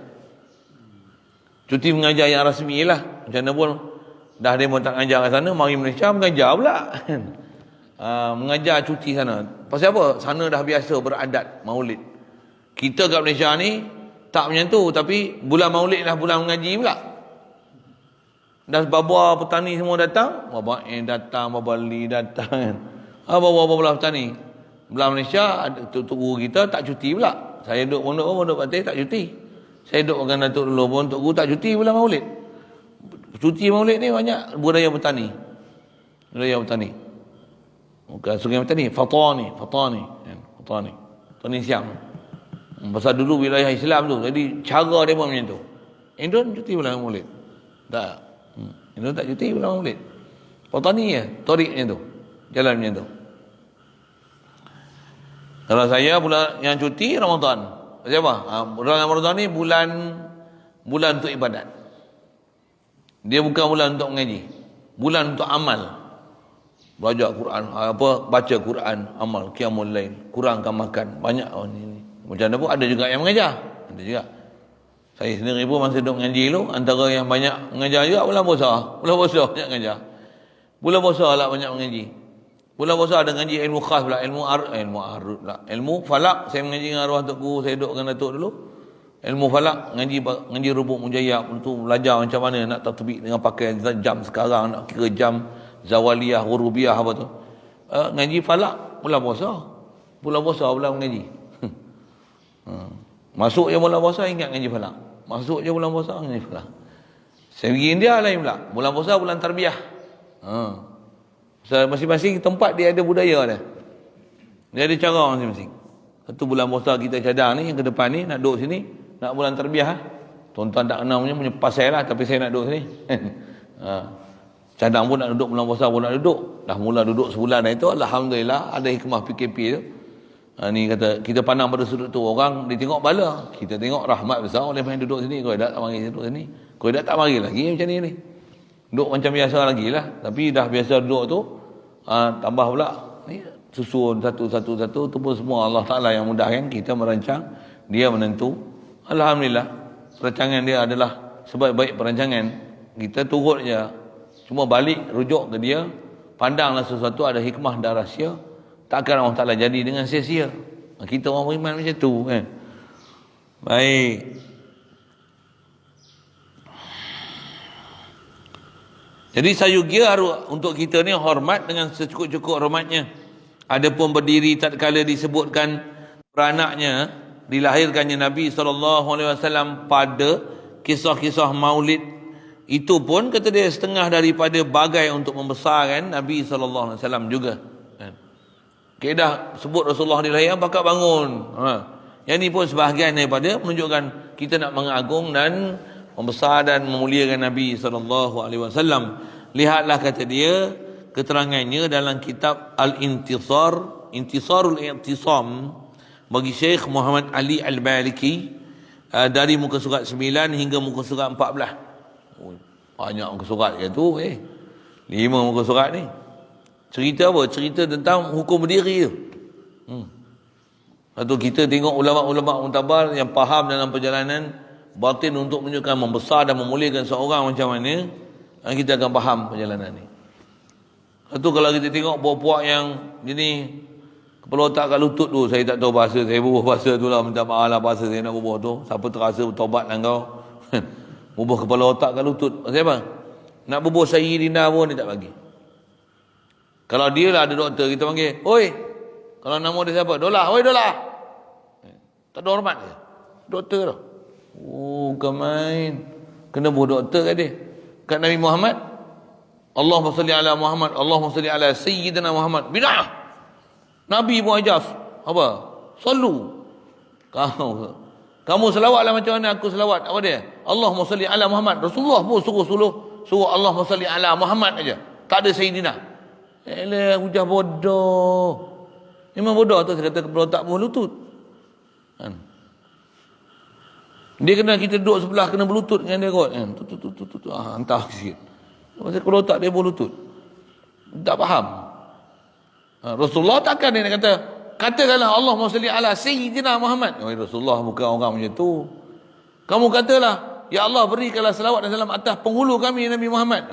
Cuti mengajar yang rasmi lah. Macam mana pun dah dia pun tak mengajar kat sana, mari Malaysia mengajar pula. Mengajar cuti sana. Pasal apa? Sana dah biasa beradat maulid. Kita kat Malaysia ni tak macam tu, tapi bulan maulid lah bulan mengaji pula. Dah baba petani semua datang, baba datang, baba li datang. Baba petani. Belah Malaysia, tok guru kita tak cuti pula. Saya duduk pondok patih tak cuti. Saya duduk dengan Datuk dulu pun tok guru tak cuti bulan maulid. Cuti maulid ni banyak budaya petani. Budaya petani. Bukan sungai petani, Fatani. Petani Siam. Pasal dulu wilayah Islam tu, jadi cara dia pun macam tu. Indon cuti bulan maulid. Tak. Indon tak cuti bulan maulid. Fatani ya, tarik macam tu. Jalan macam tu. Kalau saya bulan yang cuti Ramadan. Macam apa? Bulan Ramadan ni bulan untuk ibadat. Dia bukan bulan untuk mengaji. Bulan untuk amal. Belajar Quran, baca Quran, amal, qiyamul lail, kurangkan makan. Banyak ni. Macam mana pun ada juga yang mengajar. Ada juga. Saya sendiri pun masa duduk mengaji dulu, antara yang banyak mengajar juga bulan puasa. Bulan puasa banyak mengajar. Bulan puasa lah banyak mengaji. Bulan puasa ada ngaji ilmu khas pula, ilmu arut pula. Ilmu falak, saya mengaji dengan arwah Tok Guru, saya duduk dengan Datuk dulu. Ilmu falak, ngaji rubuk mujayyab untuk belajar macam mana nak tatbik dengan pakai jam sekarang, nak kira jam zawaliyah, ghurubiyah apa tu. Ngaji falak bulan puasa. Bulan puasa bulan mengaji. Masuk je bulan puasa ingat ngaji falak. Masuk je bulan puasa ngaji falak. Saya pergi India lain pula. Bulan puasa bulan tarbiyah. Masing-masing tempat dia ada budaya dia. Dia ada cara masing-masing. Satu bulan puasa kita cadang ni, yang ke depan ni nak duduk sini, nak bulan tarbiyah. Tuan-tuan tak kenal punya pasal lah, tapi saya nak duduk sini. Cadang pun nak duduk bulan puasa pun nak duduk. Dah mula duduk sebulan dah itu, alhamdulillah ada hikmah PKP tu. Ni kata kita pandang pada sudut tu, orang dia tengok bala, kita tengok rahmat besar oleh main duduk sini. Kau tak mari duduk sini, kau tak mari lagi macam ni. Duduk macam biasa lagi lah. Tapi dah biasa duduk tu, tambah pula ni, susun satu-satu tu pun semua Allah Ta'ala yang mudahkan. Kita merancang, dia menentu. Alhamdulillah, perancangan dia adalah sebaik-baik perancangan. Kita turut je, cuma balik rujuk ke dia, pandanglah sesuatu ada hikmah dan rahsia. Takkan Allah Ta'ala jadi dengan sia-sia. Kita orang beriman macam tu kan. Baik. Jadi sayugia untuk kita ni hormat dengan secukup-cukup hormatnya. Adapun berdiri tatkala disebutkan beranaknya, dilahirkannya Nabi SAW pada kisah-kisah maulid, itu pun kata dia setengah daripada bagai untuk membesarkan Nabi SAW juga. Kedah sebut Rasulullah dilahirkan pakat bangun. Yang ni pun sebahagian daripada menunjukkan kita nak mengagung dan membesar dan memuliakan Nabi SAW. Lihatlah kata dia keterangannya dalam kitab Al-Intisar, Intisarul I'tisam bagi Syekh Muhammad Ali Al-Maliki, dari muka surat 9 hingga muka surat 14. Banyak muka surat ke tu 5 muka surat ni. Cerita apa? Cerita tentang hukum berdiri tu. Atau kita tengok ulama-ulama mutabar yang faham dalam perjalanan batin untuk menunjukkan membesar dan memuliakan seorang macam mana, kita akan faham perjalanan ni. Atau kalau kita tengok puak-puak yang jenis kepala otak kat lutut tu, saya tak tahu bahasa, saya bubuh bahasa tu lah, minta maaf lah bahasa saya nak bubuh tu. Siapa terasa bertobat lah kau. Bubuh kepala otak kat lutut. Maksudnya apa? Nak bubuh Sayyidina pun dia tak bagi. Kalau dia lah ada doktor, kita panggil, oi. Kalau nama dia siapa? Dolah, oi Dolah. Tak ada hormat dia. Doktor tu. Oh, bukan main. Kena buat doktor kat dia. Kat Nabi Muhammad, Allahumma salli ala Muhammad, Allahumma salli ala Sayyidina Muhammad. Bid'ah. Nabi pun ajar apa? Sallu. Kamu selawatlah macam mana aku selawat. Apa dia? Allahumma salli ala Muhammad. Rasulullah pun suruh Allahumma salli ala Muhammad aja. Tak ada Sayyidina. Elah, hujah bodoh. Memang bodoh tu saya kata kalau tak berlutut. Kan? Dia kena kita duduk sebelah kena berlutut dengan dia kot. Kan? Hantar sikit. Pasal kalau tak dia berlutut. Tak faham. Rasulullah takkan dia nak katakanlah Allahumma salli ala Sayyidina Muhammad. Oh, Rasulullah bukan orang macam tu. Kamu katalah, ya Allah berikanlah selawat dan salam atas penghulu kami Nabi Muhammad.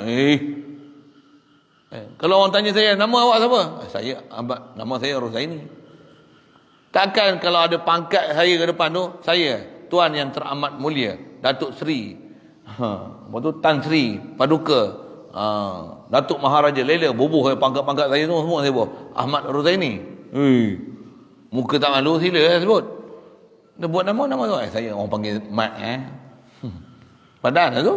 Kalau orang tanya saya, nama awak siapa? Nama saya Rozaini. Takkan kalau ada pangkat saya ke depan tu, saya Tuan yang teramat mulia Datuk Seri lepas tu Tan Sri Paduka Datuk Maharaja Lela, bubuh pangkat-pangkat saya semua saya bubuh Ahmad Rozaini. Muka tak malu, sila sebut. Dia buat nama tu. Saya orang panggil Mat. Padahal tu.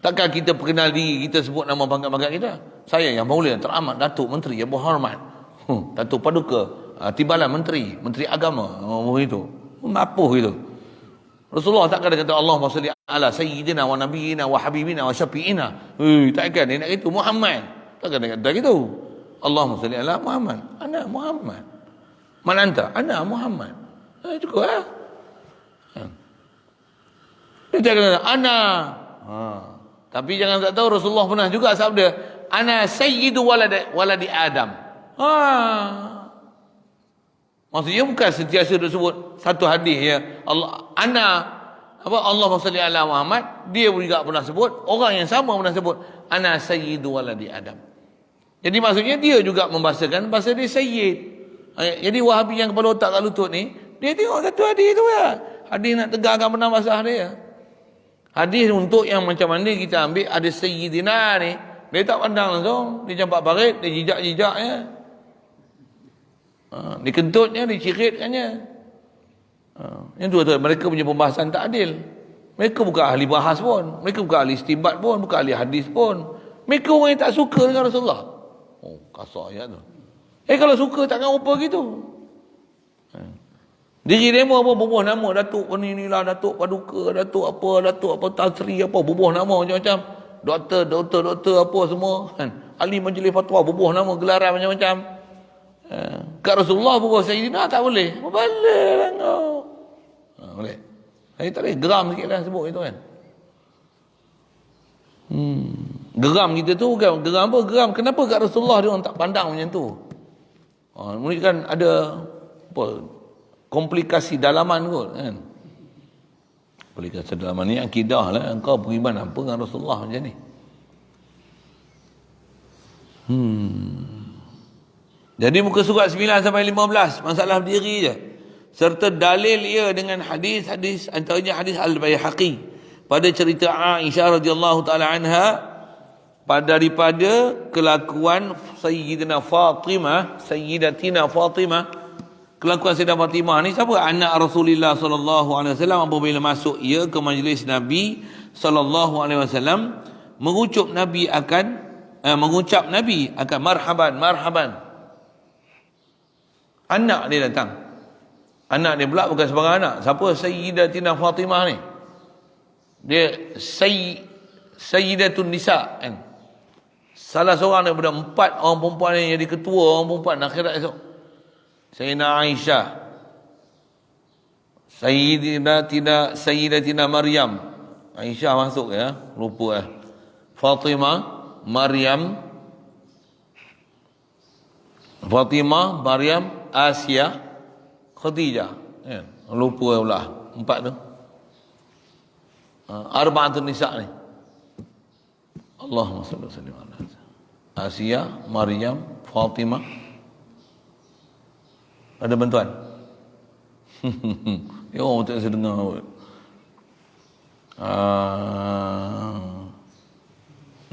Takkan kita perkenal diri, kita sebut nama pangkat-pangkat kita. Saya yang mulia, teramat, Datuk Menteri, yang berhormat. Datuk Paduka, Timbalan Menteri, Menteri Agama. Itu. Apa gitu. Rasulullah takkan dia kata Allahumma salli ala Sayyidina wa Nabiyina wa Habibina wa Syafi'ina. Takkan dia nak gitu. Muhammad. Takkan dia kata gitu. Allahumma salli ala Muhammad. Ana Muhammad. Man anta? Ana Muhammad. Cukup lah. Dia cakap ana. Tapi jangan tak tahu Rasulullah pernah juga sabda, ana sayyidu waladi Adam. Maksudnya bukan sentiasa disebut satu hadis ya. Allahumma salli ala Muhammad, dia juga pernah sebut, orang yang sama pernah sebut ana sayyidu waladi Adam. Jadi maksudnya dia juga membahasakan bahasa dia sayyid. Jadi Wahabi yang kepala otak kat lutut ni, dia tengok satu hadis tu ya. Hadis nak tegakkan benar masalah dia. Hadis untuk yang macam mana kita ambil ada Sayyidina ni, dia tak pandang langsung, dia campak parit, dia jijak-jijaknya. Dikentutnya, diciritkannya. Yang tu mereka punya pembahasan tak adil. Mereka bukan ahli bahas pun, mereka bukan ahli istibat pun, bukan ahli hadis pun. Mereka orang yang tak suka dengan Rasulullah. Oh, kasar ayat tu. Kalau suka takkan rupa gitu. Diri demo apa bubuh nama Datuk inilah, Datuk Paduka, Datuk apa Tan Sri apa, bubuh nama macam-macam. Doktor apa semua kan. Ahli majlis fatwa bubuh nama gelaran macam-macam. Kat Rasulullah bubuh Sayyidina tak boleh. Boleh lah kau. Boleh. Saya tak boleh geram sikit lah sebut itu kan. Geram kita tu bukan geram apa? Geram kenapa kat Rasulullah dia orang tak pandang macam tu? Mungkin kan ada apa, komplikasi dalaman kot kan. Komplikasi dalaman ni akidah lah. Engkau beriman apa dengan Rasulullah macam ni? Jadi muka surat 9 sampai 15 masalah diri je. Serta dalil ia dengan hadis-hadis, antaranya hadis Al-Baihaqi pada cerita Aisyah radhiyallahu taala anha daripada kelakuan Sayyidatina Fatimah. Kelakuan Sayyidah Fatimah ni siapa? Anak Rasulullah sallallahu alaihi wasallam apabila masuk ia ke majlis Nabi sallallahu alaihi wasallam, mengucap Nabi akan marhaban. Anak dia datang. Anak dia pula bukan sebarang anak. Siapa Sayyidatina Fatimah ni? Dia Sayyidatun Nisa kan. Salah seorang daripada 4 orang perempuan yang jadi ketua orang perempuan akhirat esok. Sayyidina Aisyah, Sayyidatina Maryam. Aisyah masuk ya, lupa Fatimah, Maryam, Asia, Khadijah. Ya, lupa pula 4 tu. Arba'atun nisa ni. Allahumma salli wa sallim ala Asia, Maryam, Fatimah. Ada bantuan? Ya orang tak bisa dengar.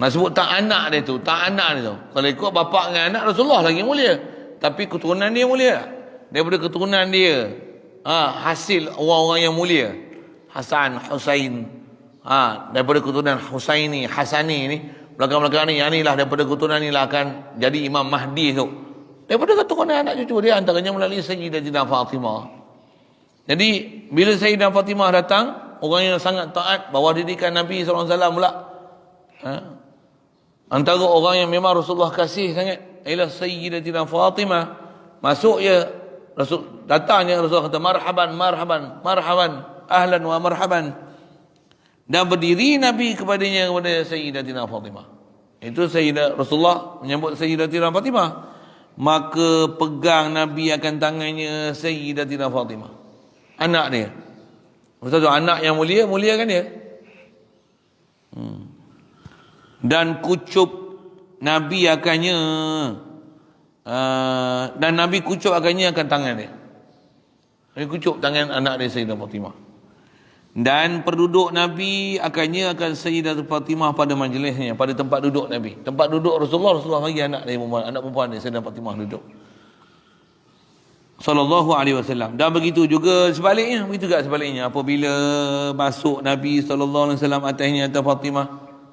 Nak sebut tak anak dia tu. Kalau ikut bapa dengan anak, Rasulullah lagi mulia. Tapi keturunan dia mulia. Daripada keturunan dia, hasil orang-orang yang mulia. Hasan, Husain. Daripada keturunan Hasani ni, belakang-belakang ni, yang ni lah daripada keturunan ni lah akan jadi Imam Mahdi tu. Daripada keturunan anak cucu dia, antaranya melalui Sayyidatina Fatimah. Jadi bila Sayyidatina Fatimah datang, orang yang sangat taat bawah didikan Nabi SAW pula. Antara orang yang memang Rasulullah kasih sangat ialah Sayyidatina Fatimah. Masuk ya Rasul, datangnya Rasulullah kata marhaban, marhaban, marhaban, ahlan wa marhaban. Dan berdiri Nabi kepadanya kepada Sayyidatina Fatimah. Itu Rasulullah menyambut Sayyidatina Fatimah. Maka pegang Nabi akan tangannya Sayyidatina Fatimah, anak dia. Maksud tu anak yang mulia, muliakan dia. Dan kucup Nabi akannya dan Nabi kucup akannya akan tangan dia. Nabi kucup tangan anak dia Sayyidatina Fatimah. Dan penduduk Nabi akannya akan Sayyidatina Fatimah pada majlisnya, pada tempat duduk Nabi. Tempat duduk Rasulullah bagi anak dia perempuan, anak perempuan dia Sayyidatina Fatimah duduk. Sallallahu alaihi wasallam. Dan begitu juga sebaliknya, begitu juga sebaliknya. Apabila masuk Nabi sallallahu alaihi wasallam atasnya atas Fatimah,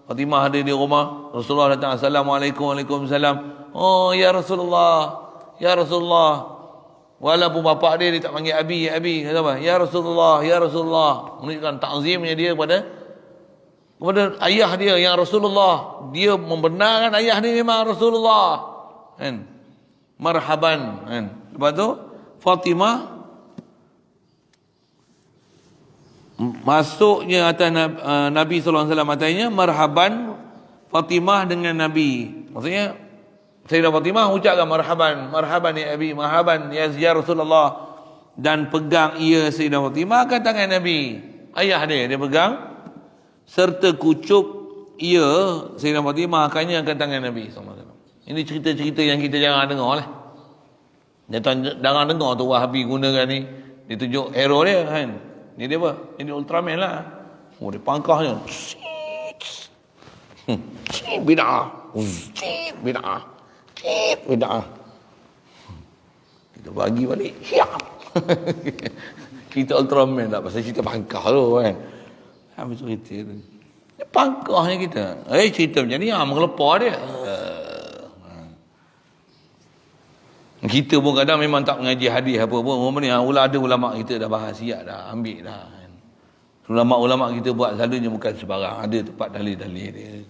Fatimah ada di rumah, Rasulullah datang, Assalamualaikum, Waalaikumsalam. Oh ya Rasulullah, ya Rasulullah. Walaupun bapak dia tak panggil Abi, ya Abi, kata apa? Ya Rasulullah, ya Rasulullah. Menunjukkan takzimnya dia kepada ayah dia yang Rasulullah. Dia membenarkan ayah dia memang Rasulullah. Kan? Marhaban, kan? Lepas tu Fatimah masuknya atas Nabi sallallahu alaihi wasallam atasnya, marhaban Fatimah dengan Nabi. Maksudnya Sayyidah Fatimah ucapkan marhaban, marhaban ya Abi, marhaban ya Rasulullah. Dan pegang ia Sayyidah Fatimah akan tangan Nabi. Ayah dia pegang serta kucup ia Sayyidah Fatimah akannya akan tangan Nabi SAW. Ini cerita-cerita yang kita jangan dengar lah. Jangan dengar tu Wahabi gunakan ni. Dia tunjuk hero dia kan. Ni dia apa? Ini Ultraman lah. Oh, dia pangkahnya. Bid'ah. Bid'ah. Bid'ah. Kita bagi balik. Kita Ultraman tak pasal cerita pangkah tu kan. Habis cerita tu. Dia pangkahnya kita. Cerita macam ni mengelepar dia. Kita pun kadang memang tak mengaji hadis apa pun. Ada ulama kita dah bahas siap dah, ambil dah. Ulama-ulama kita buat selalunya bukan sebarang. Ada tempat dalil-dalil dia.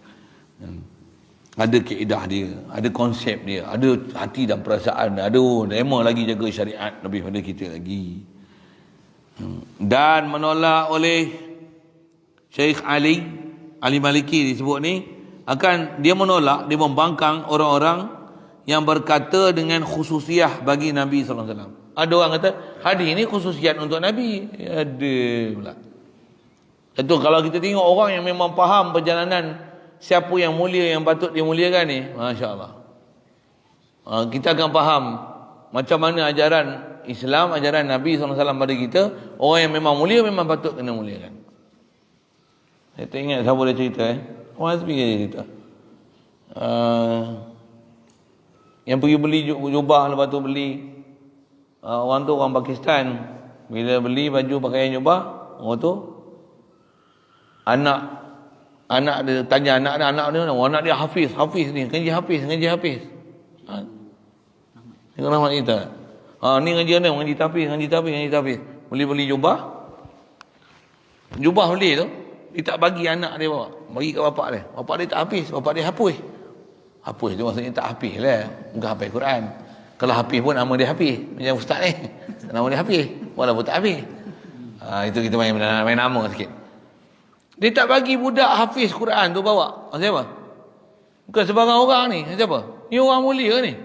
Ada kaedah dia, ada konsep dia, ada hati dan perasaan. Ada memang lagi jaga syariat lebih pada kita lagi. Dan menolak oleh Syekh Ali Maliki disebut ni, akan dia menolak, dia membangkang orang-orang yang berkata dengan khususiah bagi Nabi sallallahu alaihi wasallam. Ada orang kata hadis ini khususiat untuk Nabi. Ada pula. Itu kalau kita tengok orang yang memang faham perjalanan siapa yang mulia yang patut dimuliakan ni, masya-Allah. Kita akan faham macam mana ajaran Islam, ajaran Nabi sallallahu alaihi wasallam pada kita. Orang yang memang mulia memang patut kena muliakan. Saya tak ingat siapa dia cerita Orang Azmi dia cerita. Yang pergi beli jubah, lepas tu beli orang tu orang Pakistan. Bila beli baju pakaian jubah, orang tu anak dia tanya anak dia hafiz ni, ngaji hafiz. Tengok nama kita. Ni ngaji ni, ngaji tahfiz. Beli jubah beli tu, dia tak bagi anak dia bawa, bagi kat bapak dia. Bapak dia tak hafiz, bapak dia hapus. Hapus tu maksudnya tak hafiz lah, bukan hafal Quran. Kalau hafiz pun nama dia hafiz, macam ustaz ni, nama dia hafiz, walaupun tak hafiz. Itu kita main nama sikit. Dia tak bagi budak hafiz Quran tu bawa. Siapa? Bukan sebarang orang ni. Siapa? Ni orang mulia ni.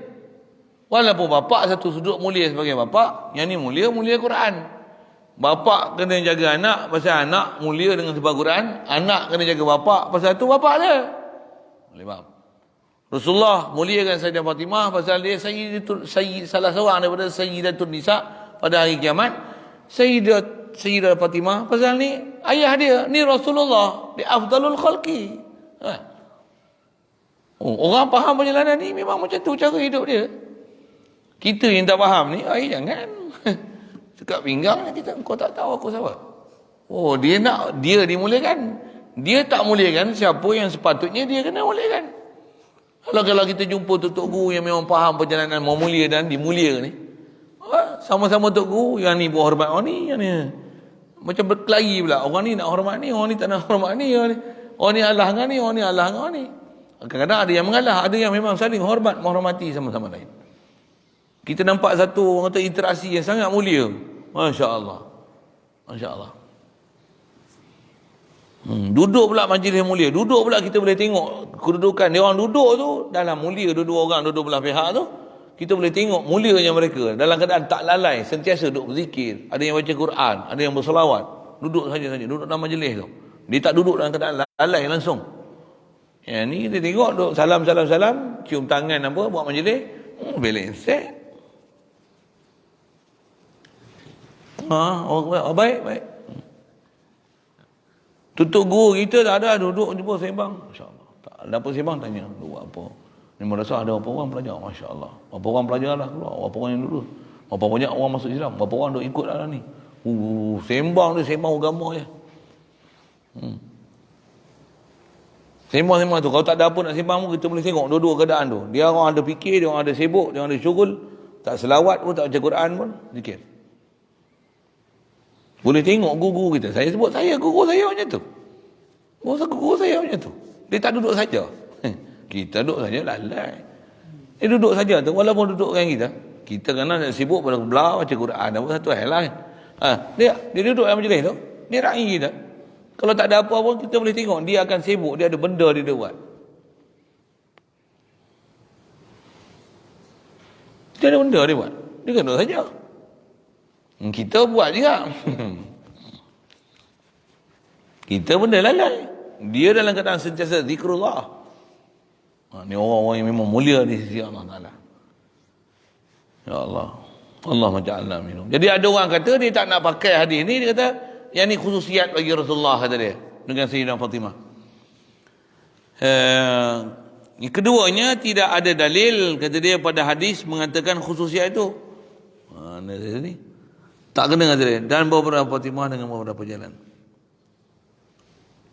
Walaupun bapak satu sudut mulia sebagai bapak, yang ni mulia Quran. Bapak kena jaga anak pasal anak mulia dengan sebab Quran. Anak kena jaga bapak pasal tu bapak dia. Boleh faham? Rasulullah muliakan Sayyidah Fatimah pasal dia salah seorang daripada Sayyidatun Nisa pada hari kiamat. Sayyidah Fatimah pasal ni ayah dia, ni Rasulullah, di afdalul khalqi. Orang faham perjalanan ni memang macam tu cara hidup dia. Kita yang tak faham ni, jangan. Dekat pinggang kita, kau tak tahu aku siapa. Dia nak dia dimuliakan. Dia tak muliakan siapa yang sepatutnya dia kena muliakan. Kalau kita jumpa tok guru yang memang faham perjalanan mau mulia dan dimulia ni, sama-sama tok guru, yang ni buat hormat orang ni, yang ni macam berkelahi pula. Orang ni nak hormat ni, orang ni tak nak hormat ni, orang ni alah dengan ni, orang ni alah dengan ni. Kadang-kadang ada yang mengalah, ada yang memang saling hormat, menghormati sama-sama lain. Kita nampak satu orang kata interaksi yang sangat mulia. Masya-Allah. Masya-Allah. Duduk pula majlis mulia. Duduk pula kita boleh tengok kedudukan dia orang duduk tu dalam mulia, dua orang duduk belah pihak tu. Kita boleh tengok mulianya mereka dalam keadaan tak lalai, sentiasa duduk berzikir. Ada yang baca Quran, ada yang bersolawat. Duduk saja, duduk dalam majlis tu. Dia tak duduk dalam keadaan lalai langsung. Yang ni kita tengok duduk salam, cium tangan apa, buat majlis. Belengsek. Baik. Tutup guru kita tak ada, duduk jumpa sembang. Masya-Allah. Tak ada apa sembang, tanya, buat apa? Ni madrasah ada berapa orang pelajar? Masya-Allah. Berapa orang pelajar lah keluar? Berapa orang yang lulus? Berapa banyak orang masuk Islam? Berapa orang duk ikut dalam ni? Sembang agama je. Sembang tu. Kalau tak ada apa nak sembang pun, kita boleh tengok dua-dua keadaan tu. Dia orang ada fikir, dia orang ada sibuk, dia orang ada syughul. Tak selawat pun, tak baca Quran pun, zikir. Boleh tengok guru kita. Saya sebut guru saya macam tu. Guru saya macam tu. Dia tak duduk saja. Kita duduk saja lalai. Dia duduk saja tu. Walaupun duduk dengan kita. Kita kena sibuk pada belah, baca Quran. Apa satu hal lah. Dia duduk dalam majlis tu. Dia ra'i kita. Kalau tak ada apa-apa pun, kita boleh tengok. Dia akan sibuk. Dia ada benda dia buat. Dia ada benda dia buat. Dia kena saja. Kita buat juga. Kita benda lalai. Dia dalam keadaan sentiasa zikrullah. Ni orang-orang yang memang mulia di sisi Allah Ta'ala. Ya Allah. Allah maja'alna minhum. Jadi ada orang kata dia tak nak pakai hadis ni. Dia kata yang ni khususiat bagi Rasulullah, kata dia, dengan Sayyidah Fatimah. Keduanya tidak ada dalil, kata dia, pada hadis mengatakan khususiat itu. Mana dia ni? Tak kena, kata dia. Dan beberapa Fatimah dengan beberapa jalan.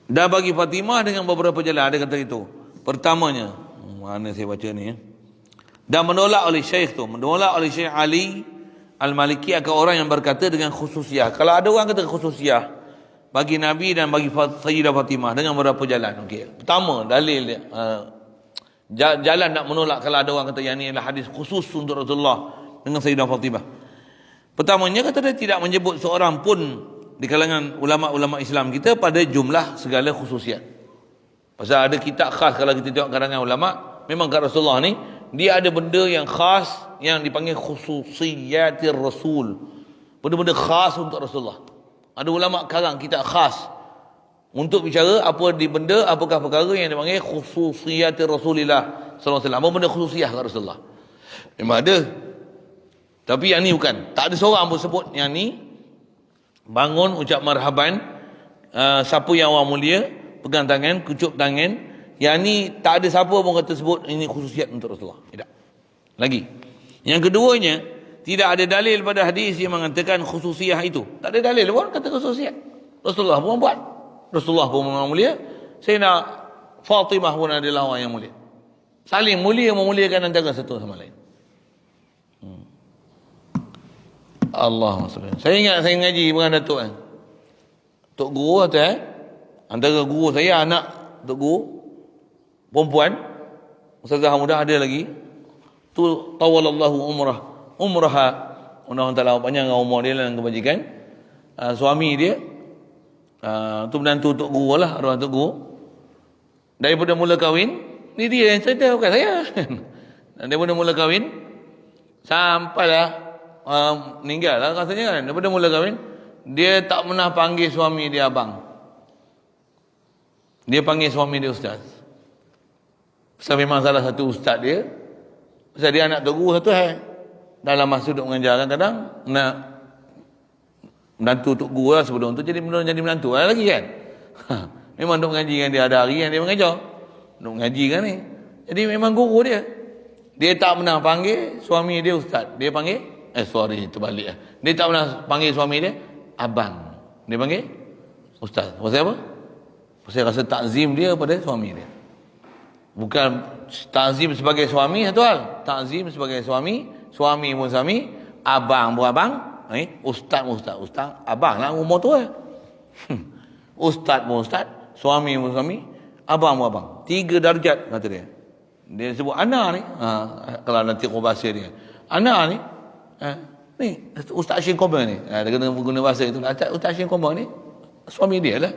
Dan bagi Fatimah dengan beberapa jalan. Ada kata itu. Pertamanya, mana saya baca ni ya. Dan menolak oleh Syekh tu. Menolak oleh Syekh Ali Al-Maliki akan orang yang berkata dengan khususiah. Kalau ada orang kata khususiah bagi Nabi dan bagi Sayyidah Fatimah dengan beberapa jalan. Okey. Pertama, dalil dia. Jalan nak menolak kalau ada orang kata yang ni adalah hadis khusus untuk Rasulullah dengan Sayyidah Fatimah. Pertamanya kata dia tidak menyebut seorang pun di kalangan ulama-ulama Islam kita pada jumlah segala khususiat. Pasal ada kitab khas kalau kita tengok karangan ulama, memang kat Rasulullah ni dia ada benda yang khas yang dipanggil khususiyatir Rasul. Benda-benda khas untuk Rasulullah. Ada ulama karang kitab khas untuk bicara apa di benda, apakah perkara yang dipanggil khususiyatir Rasulillah sallallahu alaihi wasallam. Apa benda khususiyah kat Rasulullah? Memang ada. Tapi yang ni bukan. Tak ada seorang pun sebut yang ni bangun ucap marhaban, siapa yang orang mulia, pegang tangan, kucup tangan. Yang ni tak ada siapa pun kata sebut ini khususiat untuk Rasulullah. Tidak. Lagi. Yang keduanya, tidak ada dalil pada hadis yang mengatakan khususiah itu. Tak ada dalil pun kata khususiat. Rasulullah pun buat. Rasulullah pun orang mulia. Sayyidina Fatimah pun adalah orang yang mulia. Saling mulia memuliakan antara satu sama lain. Allah SWT. Saya ingat saya ngaji dengan Datuk kan. Tok Guru kata antara guru saya anak Tok Guru perempuan, Ustazah muda ada lagi. Tu tawalallahu umraha. Allah Taala panjang umur dia dalam kebajikan. Suami dia tu menantu Tok Guru lah, arwah Tok Guru. Daripada mula kahwin, ni dia yang cerita bukan saya. Daripada mula kahwin sampailah meninggal lah rasanya kan. Daripada mula kahwin, dia tak pernah panggil suami dia abang. Dia panggil suami dia ustaz. Pasal memang salah satu ustaz dia. Pasal dia anak Tok Guru satu hai. Dalam masa duduk mengajar kadang-kadang nak menantu Tok Guru lah sebelum tu jadi menantu lah lagi kan. Memang duduk mengaji dengan dia, ada hari yang dia mengajar. Duduk mengaji kan ni. Jadi memang guru dia. Dia tak pernah panggil suami dia ustaz. Dia panggil terbalik lah. Dia tak pernah panggil suami dia abang. Dia panggil ustaz. Pasal apa? Pasal rasa takzim dia pada suami dia. Bukan ta'zim sebagai suami satu hal. Ta'zim sebagai suami, suami pun suami, abang pun abang, ustaz pun ustaz, ustaz, abang lah umur tu Ustaz pun ustaz, suami pun suami, abang pun abang. 3 darjat kata dia. Dia sebut anak ni, kalau nanti kau bahasa dia. Anak ni, ni Ustaz Hashim Qamar ni. Dia kena guna bahasa itu. Ustaz Hashim Qamar ni suami dia lah.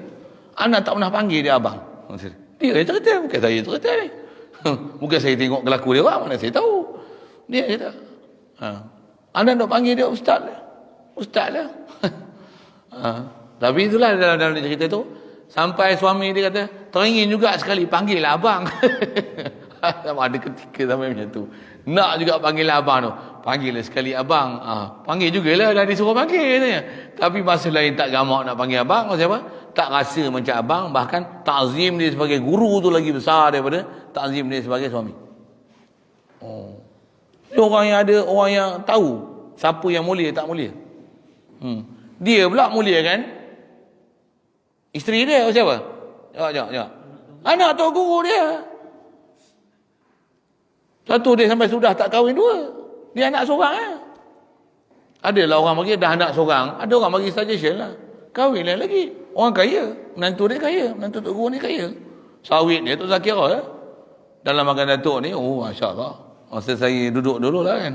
Anak tak pernah panggil dia abang. Dia cerita, bukan saya cerita ni. Bukan saya tengok kelaku dia orang, mana saya tahu. Dia kata. Anak nak panggil dia ustaz lah. Ustaz lah. Tapi itulah dalam cerita tu. Sampai suami dia kata, teringin juga sekali panggil lah abang. Ada ketika sampai macam tu. Nak juga panggil lah abang tu. Panggil lah sekali abang. Panggil jugalah, dah disuruh panggil katanya. Tapi masa lain tak gamak nak panggil abang. Maksud apa? Tak rasa macam abang. Bahkan ta'zim dia sebagai guru tu lagi besar daripada ta'zim dia sebagai suami. Dia orang yang ada, orang yang tahu siapa yang mulia tak mulia. Dia pula mulia kan isteri dia siapa? Jawab. Anak tok guru dia. Satu dia sampai sudah tak kahwin 2. Dia anak seorang . Adalah orang bagi dah anak seorang, ada orang bagi suggestion lah. Kahwin lah lagi. Orang kaya, menantu dia kaya, menantu tok guru ni kaya. Sawit dia tu Zakira lah. Dalam makan datuk ni, masya-Allah. Masa saya duduk dulu lah kan.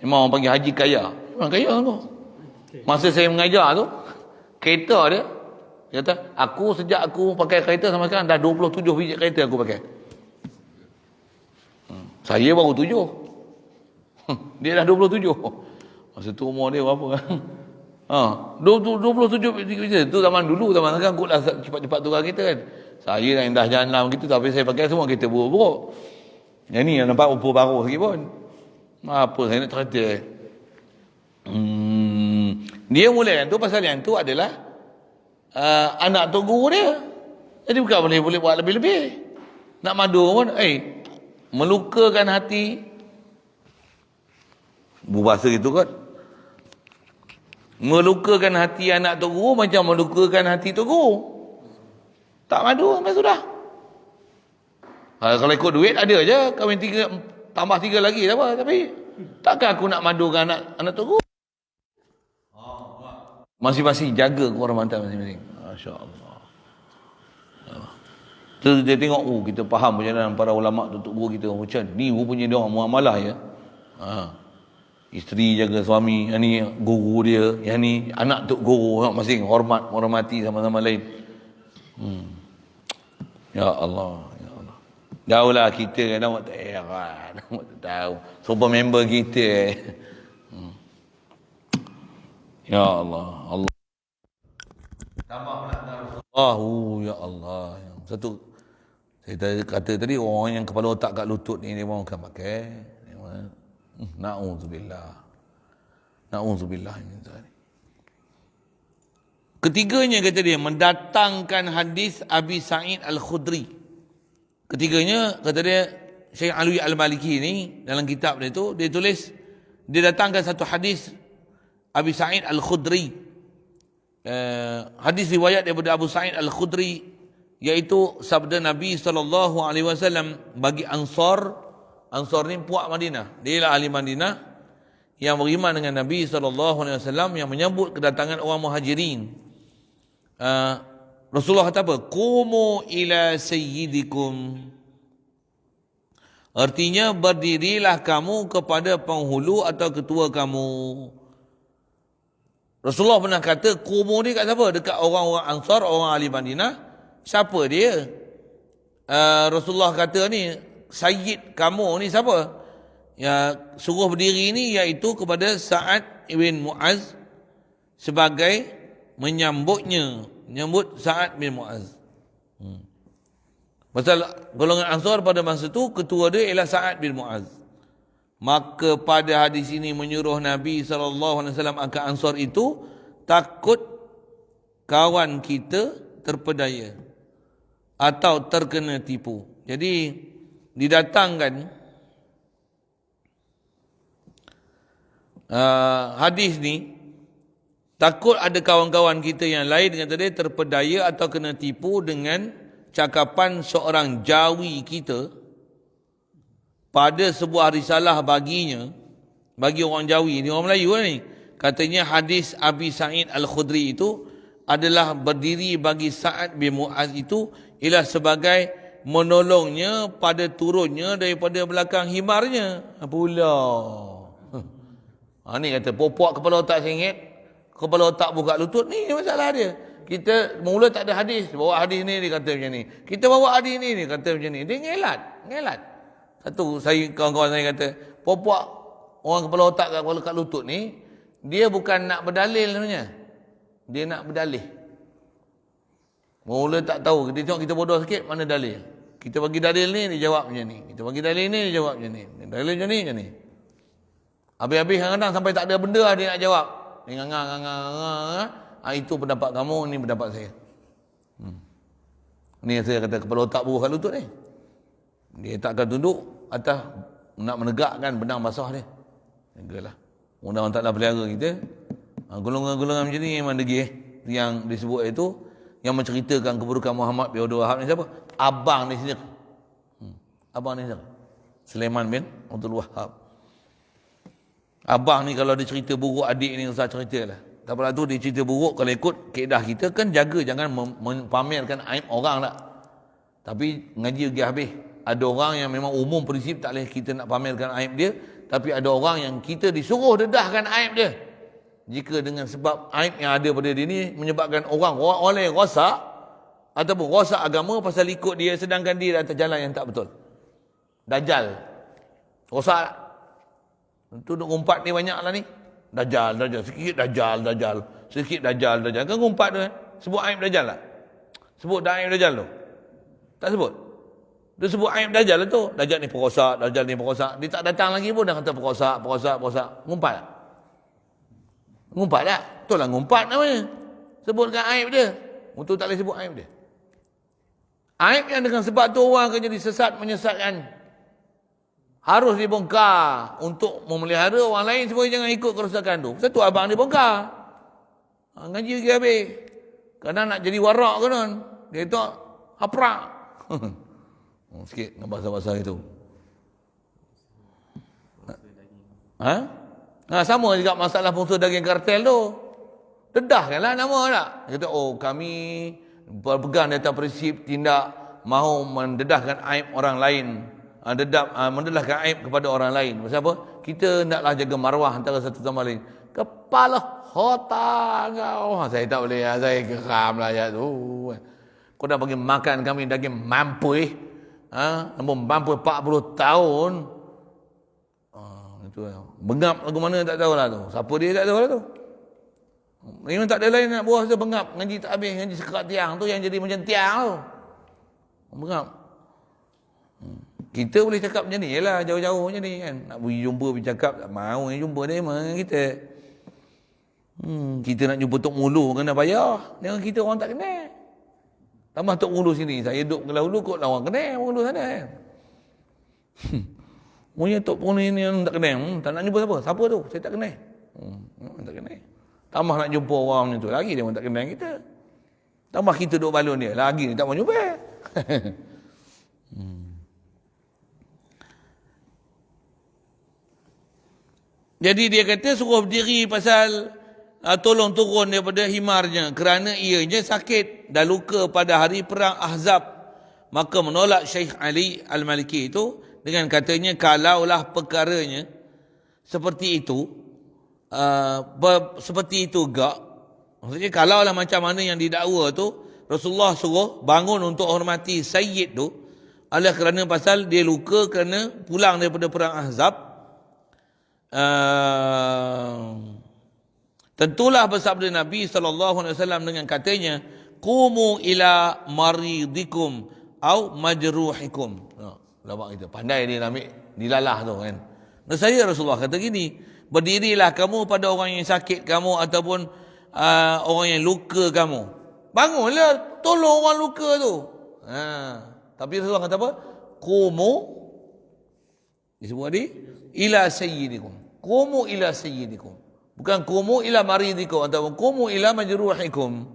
Memang orang panggil haji kaya. Memang kaya tu. Masa saya mengajar tu, kereta dia kata, sejak aku pakai kereta sampai sekarang dah 27 biji kereta aku pakai. Saya baru 7. Dia dah 27. Masa tu umur dia berapa? 27 biji. Tu zaman dulu, zaman sekarang kot lah cepat-cepat tukar kereta kan. Saya yang dah jalan gitu, tapi saya pakai semua kereta buruk-buruk. Yang ni yang nampak upur baru sikit pun. Apa saya nak cerita? Dia mula yang tu, pasal yang tu adalah anak tok guru dia. Jadi bukan boleh buat lebih-lebih. Nak madu pun, melukakan hati. Berbahasa gitu kan. Melukakan hati anak tok guru macam melukakan hati tok guru. Tak madu sampai sudah. Kalau ikut duit ada je, kahwin 3 tambah 3 lagi tak apa, tapi takkan aku nak madukan anak tok guru. Masing-masing jaga kehormatan masing-masing. Masya-Allah. Tu dia tengok, kita faham perjalanan para ulama tok guru kita macam ni rupanya dia orang muamalah ya. Isteri jaga suami, yang ni guru dia, yang ni anak tok guru, masing hormati sama-sama lain. Ya Allah, ya Allah. Daulah kita kadang tak heran, tak tahu. Super member kita. Ya Allah, Allah. Tambah pula ya Allah. Satu saya kata tadi, orang yang kepala otak kat lutut ni dia mahu kan pakai. Na'udzubillah. Na'udzubillah min zalik. Ketiganya kata dia mendatangkan hadis Abi Sa'id Al-Khudri. Ketiganya kata dia Syekh Alwi Al-Maliki ni dalam kitab dia tu dia tulis, dia datangkan satu hadis Abi Sa'id Al-Khudri. Hadis riwayat daripada Abu Sa'id Al-Khudri, iaitu sabda Nabi SAW bagi Ansar. Ansar ni puak Madinah. Dia lah ahli Madinah yang beriman dengan Nabi SAW, yang menyambut kedatangan orang Muhajirin. Rasulullah kata apa? Qumu ila sayyidikum. Artinya berdirilah kamu kepada penghulu atau ketua kamu. Rasulullah pernah kata qumu ni kat siapa? Dekat orang-orang Ansar, orang ahli Madinah. Siapa dia? Rasulullah kata ni, sayyid kamu ni siapa? Ya, suruh berdiri ni iaitu kepada Sa'ad ibn Mu'az sebagai menyambut Sa'ad bin Mu'az. Pasal golongan Ansar pada masa tu ketua dia ialah Sa'ad bin Mu'az. Maka pada hadis ini menyuruh Nabi SAW akan Ansar itu takut kawan kita terpedaya atau terkena tipu. Jadi didatangkan hadis ni, takut ada kawan-kawan kita yang lain kata dia terpedaya atau kena tipu dengan cakapan seorang jawi kita pada sebuah risalah baginya, bagi orang Jawi ni, orang Melayu ni, katanya hadis Abi Sa'id Al-Khudri itu adalah berdiri bagi Sa'ad bin Mu'az itu ialah sebagai menolongnya pada turunnya daripada belakang himarnya. Pula ni kata popok kepala otak sengit, kepala otak buka lutut, ni masalah dia. Kita mula tak ada hadis, bawa hadis ni dia kata macam ni, kita bawa hadis ni dia kata macam ni, dia ngelat. Satu saya, kawan-kawan saya kata popok orang kepala otak kat lutut ni, dia bukan nak berdalil sebenarnya, dia nak berdalih. Mula tak tahu, kita tengok kita bodoh sikit, mana dalil. Kita bagi dalil ni, dia jawab macam ni. Kita bagi dalil ni, dia jawab macam ni. Dalil macam ni. Habis-habis kadang-kadang sampai tak ada benda dia nak jawab. Dia ngangang. Itu pendapat kamu, ni pendapat saya. Ni saya kata kepala otak buruh kat lutut ni. Dia tak akan tunduk atas nak menegakkan benang basah dia. Jagalah. Mudah-mudahan taklah pelihara kita. Golongan-golongan macam ni memang degil. Yang disebut itu, yang menceritakan keburukan Muhammad bin Abdul Wahab ni siapa? Abang ni sendiri. Abang ni sendiri. Sulaiman bin Abdul Wahab. Abang ni kalau dia cerita buruk, adik ni usah cerita lah. Tak apalah tu, dia cerita buruk, kalau ikut kaedah kita kan jaga jangan pamerkan aib orang tak. Tapi ngaji pergi habis. Ada orang yang memang umum prinsip tak boleh kita nak pamerkan aib dia. Tapi ada orang yang kita disuruh dedahkan aib dia. Jika dengan sebab aib yang ada pada dia ni menyebabkan orang oleh rosak ataupun rosak agama pasal ikut dia, sedangkan dia atas jalan yang tak betul. Dajjal rosak tak? Itu duk ngumpat ni banyak lah ni. Dajjal, sikit Dajjal. Sikit Dajjal. Kan ngumpat tu kan? Sebut aib Dajjal tak? Sebut aib Dajjal tu? Tak sebut? Dia sebut aib Dajjal lah tu. Dajjal ni perosak. Dia tak datang lagi pun dah kata perosak. Ngumpat tak? Ngumpat tak? Betul lah ngumpat namanya. Sebutkan aib dia. Untuk tak boleh sebut aib dia. Aib yang dengan sebab tu orang akan jadi sesat, menyesatkan. Harus dibongkar untuk memelihara orang lain supaya jangan ikut kerosakan tu. Satu abang dia bongkar. Ngaji lagi habis. Kadang nak jadi warak ke kan. Dia tu haprak. Sikit nak bahasa-bahasa itu. Sama juga masalah pengusaha daging kartel tu. Dedahkanlah nama tak. Dia kata, kami berpegang di atas prinsip tindak mahu mendedahkan aib orang lain. Mendedahkan aib kepada orang lain. Pasal apa? Kita hendaklah jaga maruah antara satu sama lain. Kepala otak kau. Saya tak boleh. Saya geram lah ayat tu. Kau dah bagi makan kami daging mampui. Namun mampui 40 tahun. Itu bengap lagu mana tak tahulah tu. Siapa dia tak tahulah tu. Memang tak ada lain nak buah tu bengap. Ngaji tak habis. Ngaji sekerat tiang tu yang jadi macam tiang tu. Bengap. Kita boleh cakap macam ni lah. Jauh-jauh macam ni kan. Nak pergi jumpa bercakap. Tak mahu yang jumpa dia dengan kita. Kita nak jumpa Tok Mulu kena payah. Dengan kita orang tak kenal. Tambah Tok Mulu sini. Saya duduk ke Lahulu kot lah orang kenal. Tok Mulu sana kan. Punya Tok Mulu ni yang tak kenal. Tak nak jumpa siapa? Siapa tu? Saya tak kenal. Tak kenal. Tambah nak jumpa orang macam tu. Lagi dia pun tak kenal kita. Tambah kita duduk balon dia. Lagi ni tak mau jumpa. Jadi dia kata suruh berdiri pasal tolong turun daripada himarnya kerana ianya sakit dan luka pada hari perang Ahzab. Maka menolak Syekh Ali Al-Maliki itu dengan katanya kalaulah perkaranya seperti itu gak. Maksudnya kalaulah macam mana yang didakwa tu, Rasulullah suruh bangun untuk hormati Sayyid tu adalah kerana pasal dia luka kerana pulang daripada perang Ahzab. Tentulah bersabda Nabi SAW dengan katanya qumu ila maridikum au majruhikum. Lawak kita pandai dia ambil dilalah tu kan. Dan saya Rasulullah kata gini, berdirilah kamu pada orang yang sakit kamu ataupun orang yang luka kamu. Bangunlah tolong orang luka tu. Tapi Rasulullah kata apa? Qumu disebut tadi ila sayyidikum. Qumu ila sayyidikum. Bukan qumu ila maridikum atau qumu ila majruhikum.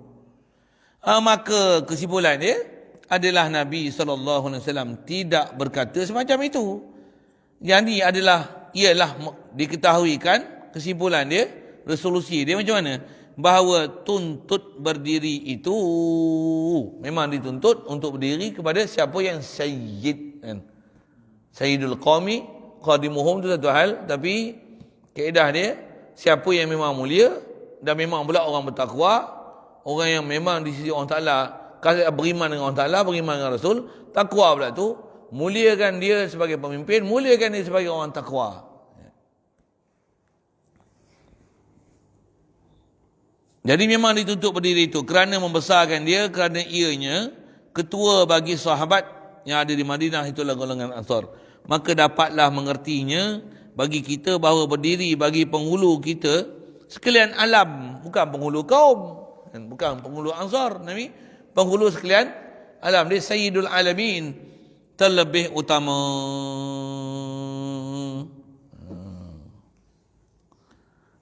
Maka kesimpulan dia adalah Nabi SAW tidak berkata semacam itu. Jadi ialah diketahui kan kesimpulan dia, resolusi dia macam mana? Bahawa tuntut berdiri itu memang dituntut untuk berdiri kepada siapa yang sayyid kan. Sayyidul qawmi qadimuhum itu satu hal, tapi kaedah dia siapa yang memang mulia dan memang pula orang bertakwa, orang yang memang di sisi Allah Taala beriman dengan Allah Taala, beriman dengan Rasul, takwa pula tu, muliakan dia sebagai pemimpin, muliakan dia sebagai orang takwa. Jadi memang dituntut berdiri itu kerana membesarkan dia, kerana ianya ketua bagi sahabat yang ada di Madinah, itulah golongan Ansar. Maka dapatlah mengertinya bagi kita bahawa berdiri bagi penghulu kita sekalian alam, bukan penghulu kaum, bukan penghulu Ansar, Nabi, penghulu sekalian alam, dia Sayyidul Alamin, terlebih utama.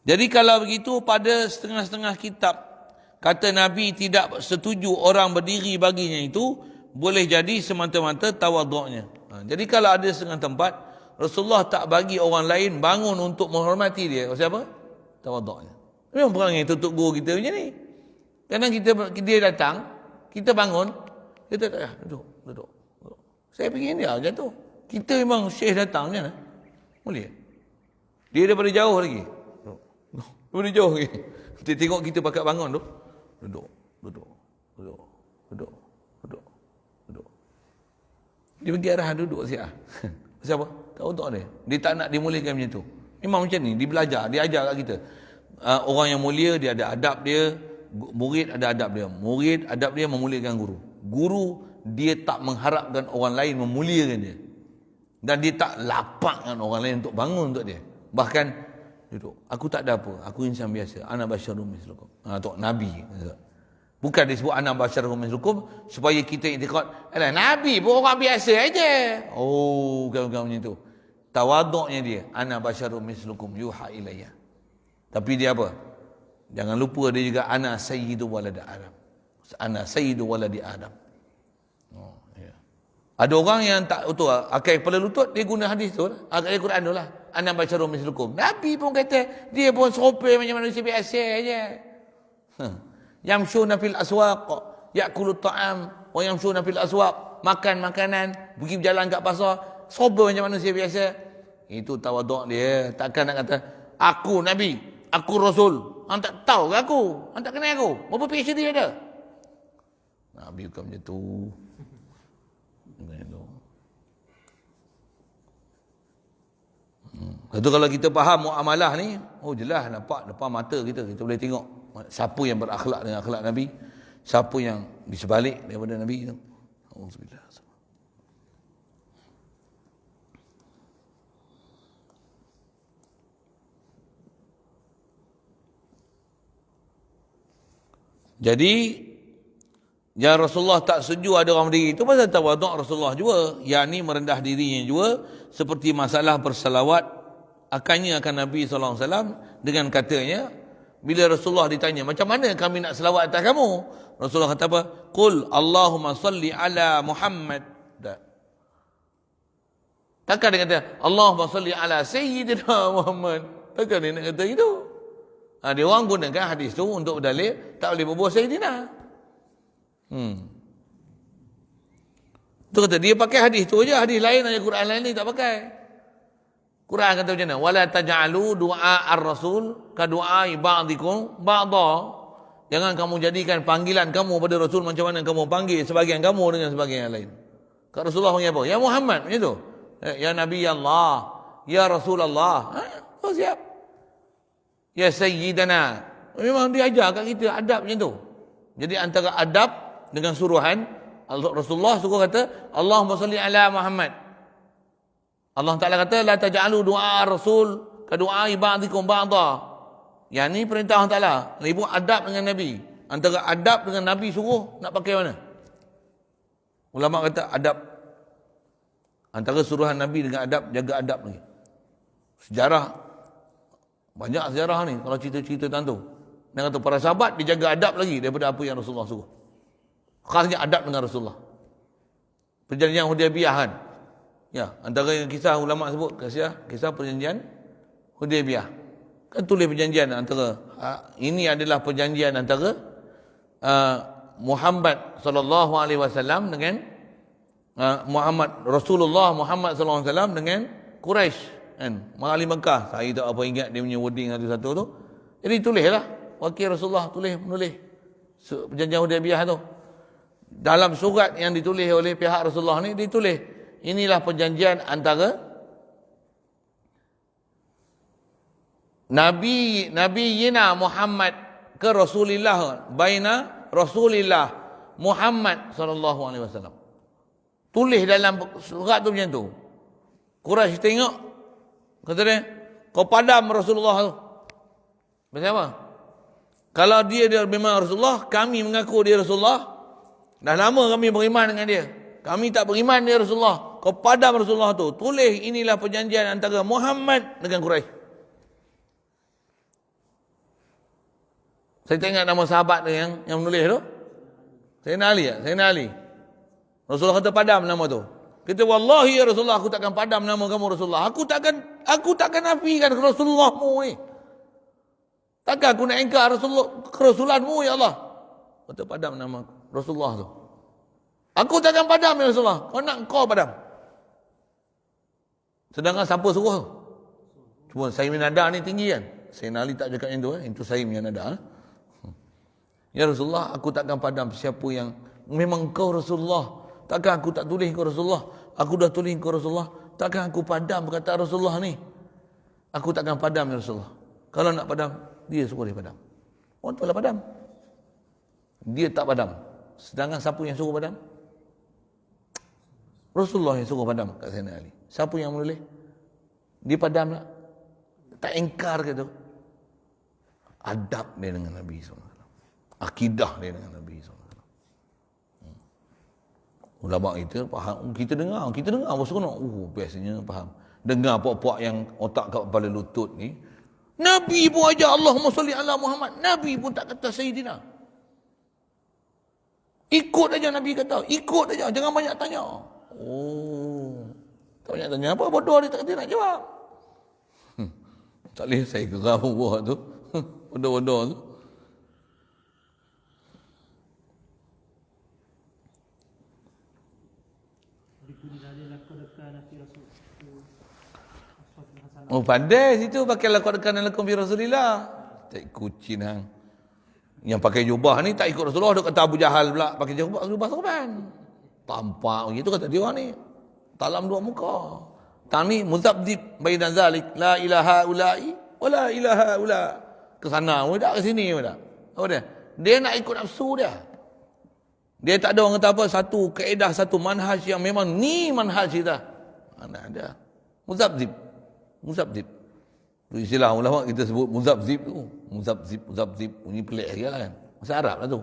Jadi kalau begitu pada setengah-setengah kitab kata Nabi tidak setuju orang berdiri baginya, itu boleh jadi semata-mata tawaduknya. Jadi kalau ada setengah tempat Rasulullah tak bagi orang lain bangun untuk menghormati dia, siapa? Tawaduknya. Memang perangai tutup guru kita macam ni. Kadang dia datang, kita bangun, kita duduk. Saya pergi dia jatuh. Kita memang syekh datang macam mana? Boleh? Dia daripada jauh lagi. Duduk jauh lagi. Dia tengok kita pakat bangun tu. Duduk. Dia bagi arah duduk siap. Siapa? Tahu tak dia? Dia tak nak dimulakan macam tu. Memang macam ni, dia belajar, dia ajar kat kita. Orang yang mulia dia ada adab dia, murid ada adab dia. Murid adab dia memuliakan guru. Guru dia tak mengharapkan orang lain memuliakan dia. Dan dia tak lapakkan orang lain untuk bangun untuk dia. Bahkan duduk. Aku tak ada apa. Aku insan biasa. Ana basyarum mislukum. Tok Nabi. Bukan disebut ana basyarum mislukum supaya kita iktikad, alah Nabi pun orang biasa aja. Oh, bukan macam tu. Tawaduknya dia, ana basyarum mislukum yuha ilayya. Tapi dia apa? Jangan lupa dia juga ana sayyidu walad Adam. Ana sayyidu waladi Adam. Oh, ya. Ada orang yang tak betul akai kepala lutut, dia guna hadis tu, ayat Quran tu lah. Ana basyarum mislukum. Nabi pun kata dia pun serupa macam manusia biasa aja. Yamshuna fil aswaq, ya'kulu ta'am, wa yamshuna fil aswaq, makan makanan, pergi berjalan kat pasar, serupa macam manusia biasa. Itu tawaduk dia. Takkan nak kata aku Nabi, aku Rasul. Hang tak tahu ke aku? Hang tak kenal aku? Berapa PhD dia ada? Nabi bukan macam tu. Itu kalau kita faham muamalah ni, oh jelas nampak depan mata kita boleh tengok siapa yang berakhlak dengan akhlak Nabi, siapa yang di sebalik daripada Nabi itu. Auzubillah. Jadi yang Rasulullah tak setuju ada orang berdiri, itu pasal tawaduk Rasulullah juga, yakni merendah dirinya juga, seperti masalah bersalawat akan Nabi SAW dengan katanya, bila Rasulullah ditanya, macam mana kami nak selawat atas kamu? Rasulullah kata apa? Qul Allahumma salli ala Muhammad. Takkan dia kata Allahumma salli ala Sayyidina Muhammad. Takkan dia nak kata itu. Dia orang gunakan hadis tu untuk berdalil tak boleh berbuat Sayyidina. Tu kata dia pakai hadis tu aja, hadis lain, ayat Quran lain ni tak pakai. Quran kata macam mana? Wala taj'alu du'a ar-rasul ka du'ai ba'dikum ba'dha. Jangan kamu jadikan panggilan kamu pada Rasul macam mana kamu panggil sebagian kamu dengan sebagian yang lain. Kata Rasulullah panggil apa? Ya Muhammad, macam tu. Ya Nabi Allah, ya Rasulullah. Oh siap. Ya Sayyidana. Memang dia ajar kat kita adab macam tu. Jadi antara adab dengan suruhan, Rasulullah suruh kata Allahumma salli ala Muhammad. Allah Ta'ala kata la taj'alu du'a Rasul ka du'a ba'dikum ba'dha. Yang ni perintah Allah Ta'ala. Ibu adab dengan Nabi. Antara adab dengan Nabi suruh nak pakai mana? Ulama kata adab. Antara suruhan Nabi dengan adab, jaga adab lagi. Sejarah banyak sejarah ni kalau cerita-cerita tentang tu. Dia kata para sahabat dia jaga adab lagi daripada apa yang Rasulullah suruh. Khasnya adab dengan Rasulullah. Perjanjian Hudaybiyah kan. Ya, antara yang kisah ulama sebut kisah perjanjian Hudaybiyah. Kan tulis perjanjian antara ini adalah perjanjian antara Muhammad sallallahu alaihi wasallam dengan Rasulullah Muhammad sallallahu alaihi wasallam dengan Quraisy kan. Ahli Mekah. Saya tak apa ingat dia punya wording satu tu. Jadi tulislah wakil Rasulullah menulis perjanjian Hudaybiyah tu. Dalam surat yang ditulis oleh pihak Rasulullah ni ditulis, inilah perjanjian antara Nabiyina Muhammad ke Rasulillah, baina Rasulillah Muhammad sallallahu alaihi wasallam. Tulis dalam surat tu macam tu. Quraisy tengok, kata dia, kau padam Rasulullah tu. Macam apa? Kalau dia memang Rasulullah, kami mengaku dia Rasulullah. Dah lama kami beriman dengan dia. Kami tak beriman dia Rasulullah. Kau padam Rasulullah tu. Tulis inilah perjanjian antara Muhammad dengan Quraisy. Saya tengok nama sahabat dia yang menulis tu. Sayyidina Ali. Sayyidina Ali. Rasulullah kata padam nama tu. Kata wallahi ya Rasulullah, aku takkan padam nama kamu Rasulullah. Aku takkan nafikan Rasulullahmu ni. Takkan aku nak ingkar Rasulullahmu ya Allah. Kata padam nama Rasulullah tu. Aku takkan padam ya Rasulullah. Kau nak kau padam. Sedangkan siapa suruh? Cuma saya punya nada ni tinggi kan. Sayyidina Ali tak cakap yang tu. Itu saya punya nada. Ya Rasulullah, aku takkan padam siapa yang memang kau Rasulullah. Takkan aku tak tulis kau Rasulullah. Aku dah tulis kau Rasulullah. Takkan aku padam perkataan Rasulullah ni. Aku takkan padam ya Rasulullah. Kalau nak padam, dia suruh dia padam. Orang tu lah padam. Dia tak padam. Sedangkan siapa yang suruh padam? Rasulullah yang suruh padam kat Sayyidina Ali. Siapa yang menulis? Dia padam tak? Tak engkar ke tu? Adab dia dengan Nabi SAW. Akidah dia dengan Nabi SAW. Ulama kita faham, kita dengar apa seronok. Biasanya faham. Dengar puak-puak yang otak kat kepala lutut ni. Nabi pun ajar Allahumma salli ala Muhammad. Nabi pun tak kata Sayyidina. Ikut aja Nabi kata. Ikut aja. Jangan banyak tanya. Oh. Tak banyak tanya apa? Bodoh dia tak kata nak jawab. Tak boleh saya geram buah tu. Bodoh-bodoh tu. Oh pandai situ pakai laqad kana lakum fi Rasulillah. Tak kucing hang. Yang pakai jubah ni tak ikut Rasulullah, duk kata Abu Jahal pula pakai jubah sorban. Tampak begitu kata dia orang ni. Talam dua muka. Tani muzabdib baina zalik la ilaha ulai wa la ilaha ula. Ke sana pun tak, ke sini pun tak. Apa dia? Dia nak ikut nafsu dia. Dia tak ada orang kata apa, satu kaedah, satu manhaj yang memang ni manhaj kita. Mana ada. Muzabdib. Tu istilah ulama kita sebut muzabzib tu. Muzabzib. Ini pelik sekali kan. Bahasa Arab lah tu.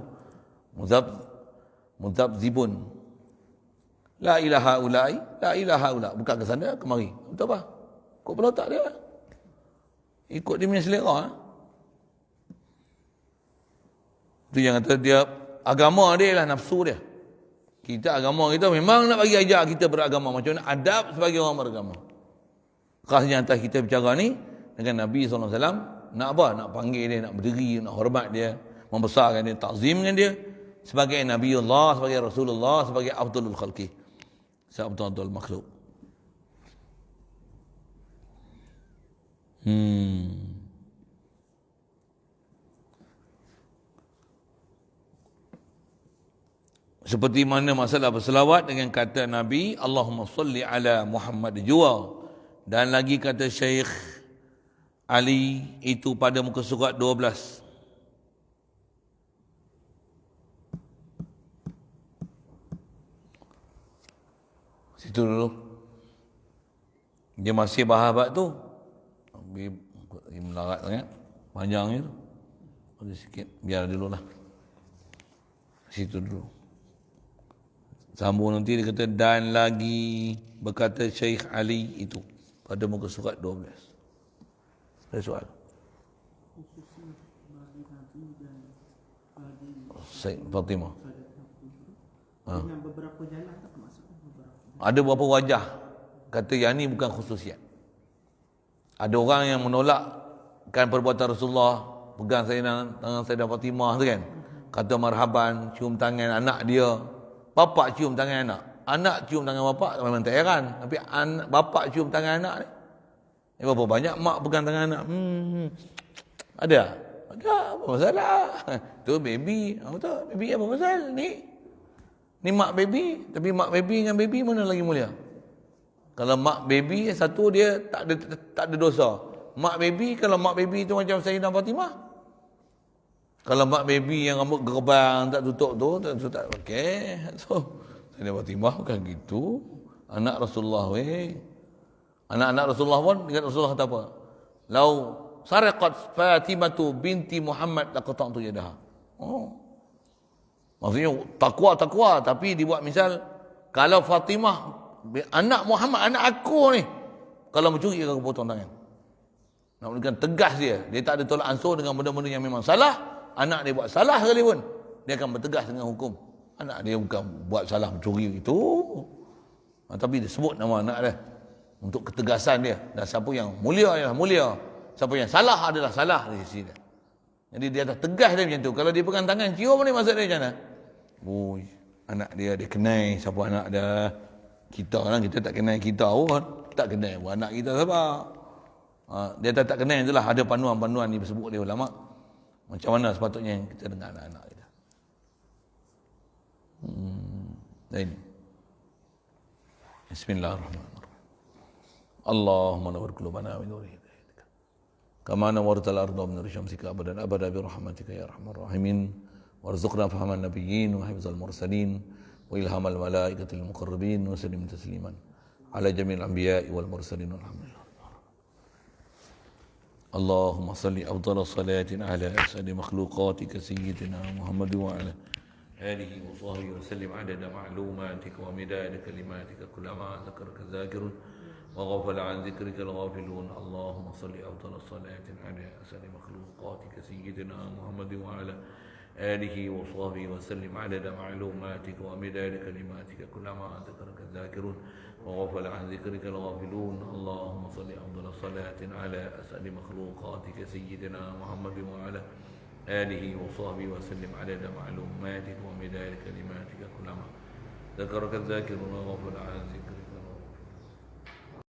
Muzabzibun. La ilaha ulai, la ilaha ula. Bukan ke sana, kemari. Betul apa? Kok pula tak dia? Ikut dia punya selera. Tu yang kata dia, agama dia lah nafsu dia. Kita agama kita memang nak bagi ajar kita beragama. Macam mana adab sebagai orang beragama. Khasnya atas kita bicara ni dengan Nabi SAW, nak apa? Nak panggil dia, nak berdiri, nak hormat dia, membesarkan dia, takzimkan dia sebagai Nabi Allah, sebagai Rasulullah, sebagai Abdul Khalqi, Abdul Makhluk. Seperti mana masalah berselawat dengan kata Nabi Allahumma salli ala Muhammad jua. Dan lagi kata Syekh Ali itu pada muka surat 12. Situ dulu. Dia masih bahas bab tu. Melarat sangat. Panjangnya tu. Ada sikit. Biar dululah. Situ dulu. Sambung nanti dia kata dan lagi berkata Syekh Ali itu pada muka surat 12. Ada soal? Syekh Fatimah. Dengan beberapa jalan tak maksudnya beberapa. Ada berapa wajah kata yang ni bukan khususiat. Ada orang yang menolakkan perbuatan Rasulullah, pegang tangan Sayyidah Fatimah tu kan, kata marhaban, cium tangan anak dia. Bapak cium tangan anak, anak cium tangan bapak, memang tak heran. Tapi bapak cium tangan anak ni, berapa banyak mak pegang tangan anak? Ada? Ada, apa masalah? Tu baby, betul, baby apa pasal ni? Ni mak baby, tapi mak baby dengan baby mana lagi mulia? Kalau mak baby satu dia tak ada dosa. Mak baby, kalau mak baby tu macam Sayyidah Fatimah. Kalau mak baby yang rambut gerbang tak tutup tu, tak okey. So, Sayyidah Fatimah bukan gitu. Anak Rasulullah weh. Anak-anak Rasulullah pun dengan Rasulullah kata apa? Lau saraqat Fatimatu binti Muhammad laqata'tu yadaha. Oh. Maksudnya takwa, tapi dibuat misal, kalau Fatimah anak Muhammad, anak aku ni, kalau mencuri aku potong tangan. Nak menunjukkan tegas dia tak ada tolak ansur dengan benda-benda yang memang salah. Anak dia buat salah sekali pun, dia akan bertegas dengan hukum. Anak dia bukan buat salah mencuri itu, tapi dia sebut nama anak dia untuk ketegasan dia. Dan siapa yang mulia ialah mulia, siapa yang salah adalah salah di sisi dia. Jadi dia dah tegas dia macam tu. Kalau dia pegang tangan cium ni, maksud dia macam mana? Ui, anak dia kenal siapa anak dia. Kita kan, kita tak kenal kita pun, tak kenal pun anak kita siapa. Dia tak kenal itulah. Ada panduan-panduan disebut oleh ulama macam mana sepatutnya kita dengan anak-anak kita. Ini Bismillahirrahmanirrahim. Allahumma nawwir qulubana bi nuri hidayatika kama nawwartal arda bi nuri syamsika abadan abada bi rahmatika ya arhamar rahimin warzuqna fahaman nabiyyin wa hifzal mursalin wa ilhamal malaikatil muqarrabin wa sallim tasliman ala jamil anbiya'i wal mursalin walhamdulillah. Allahumma salli afdal salatin ala as'adi makhluqatika sayyidina Muhammad wa ala alihi wa sahbihi wa sallim adada ma'lumatika wa midada kalimatika kullama dzakaraka dzakirun wa ghafala an dzikrika al-ghafilun. Allahumma salli afdal salatin ala as'adi makhluqatika sayyidina Muhammad wa ala آله وصحبه وسلم عدد معلوماتك ومداد كلماتك كلما ذكرك الذاكرون وغفل عن ذكرك الغافلون. اللهم صل أفضل صلاة على أسأل مخلوقاتك سيدنا محمد وعلى آله وصحبه وسلم عدد معلوماتك ومداد كلماتك كلما ذكرك الذاكرون وغفل عن ذكرك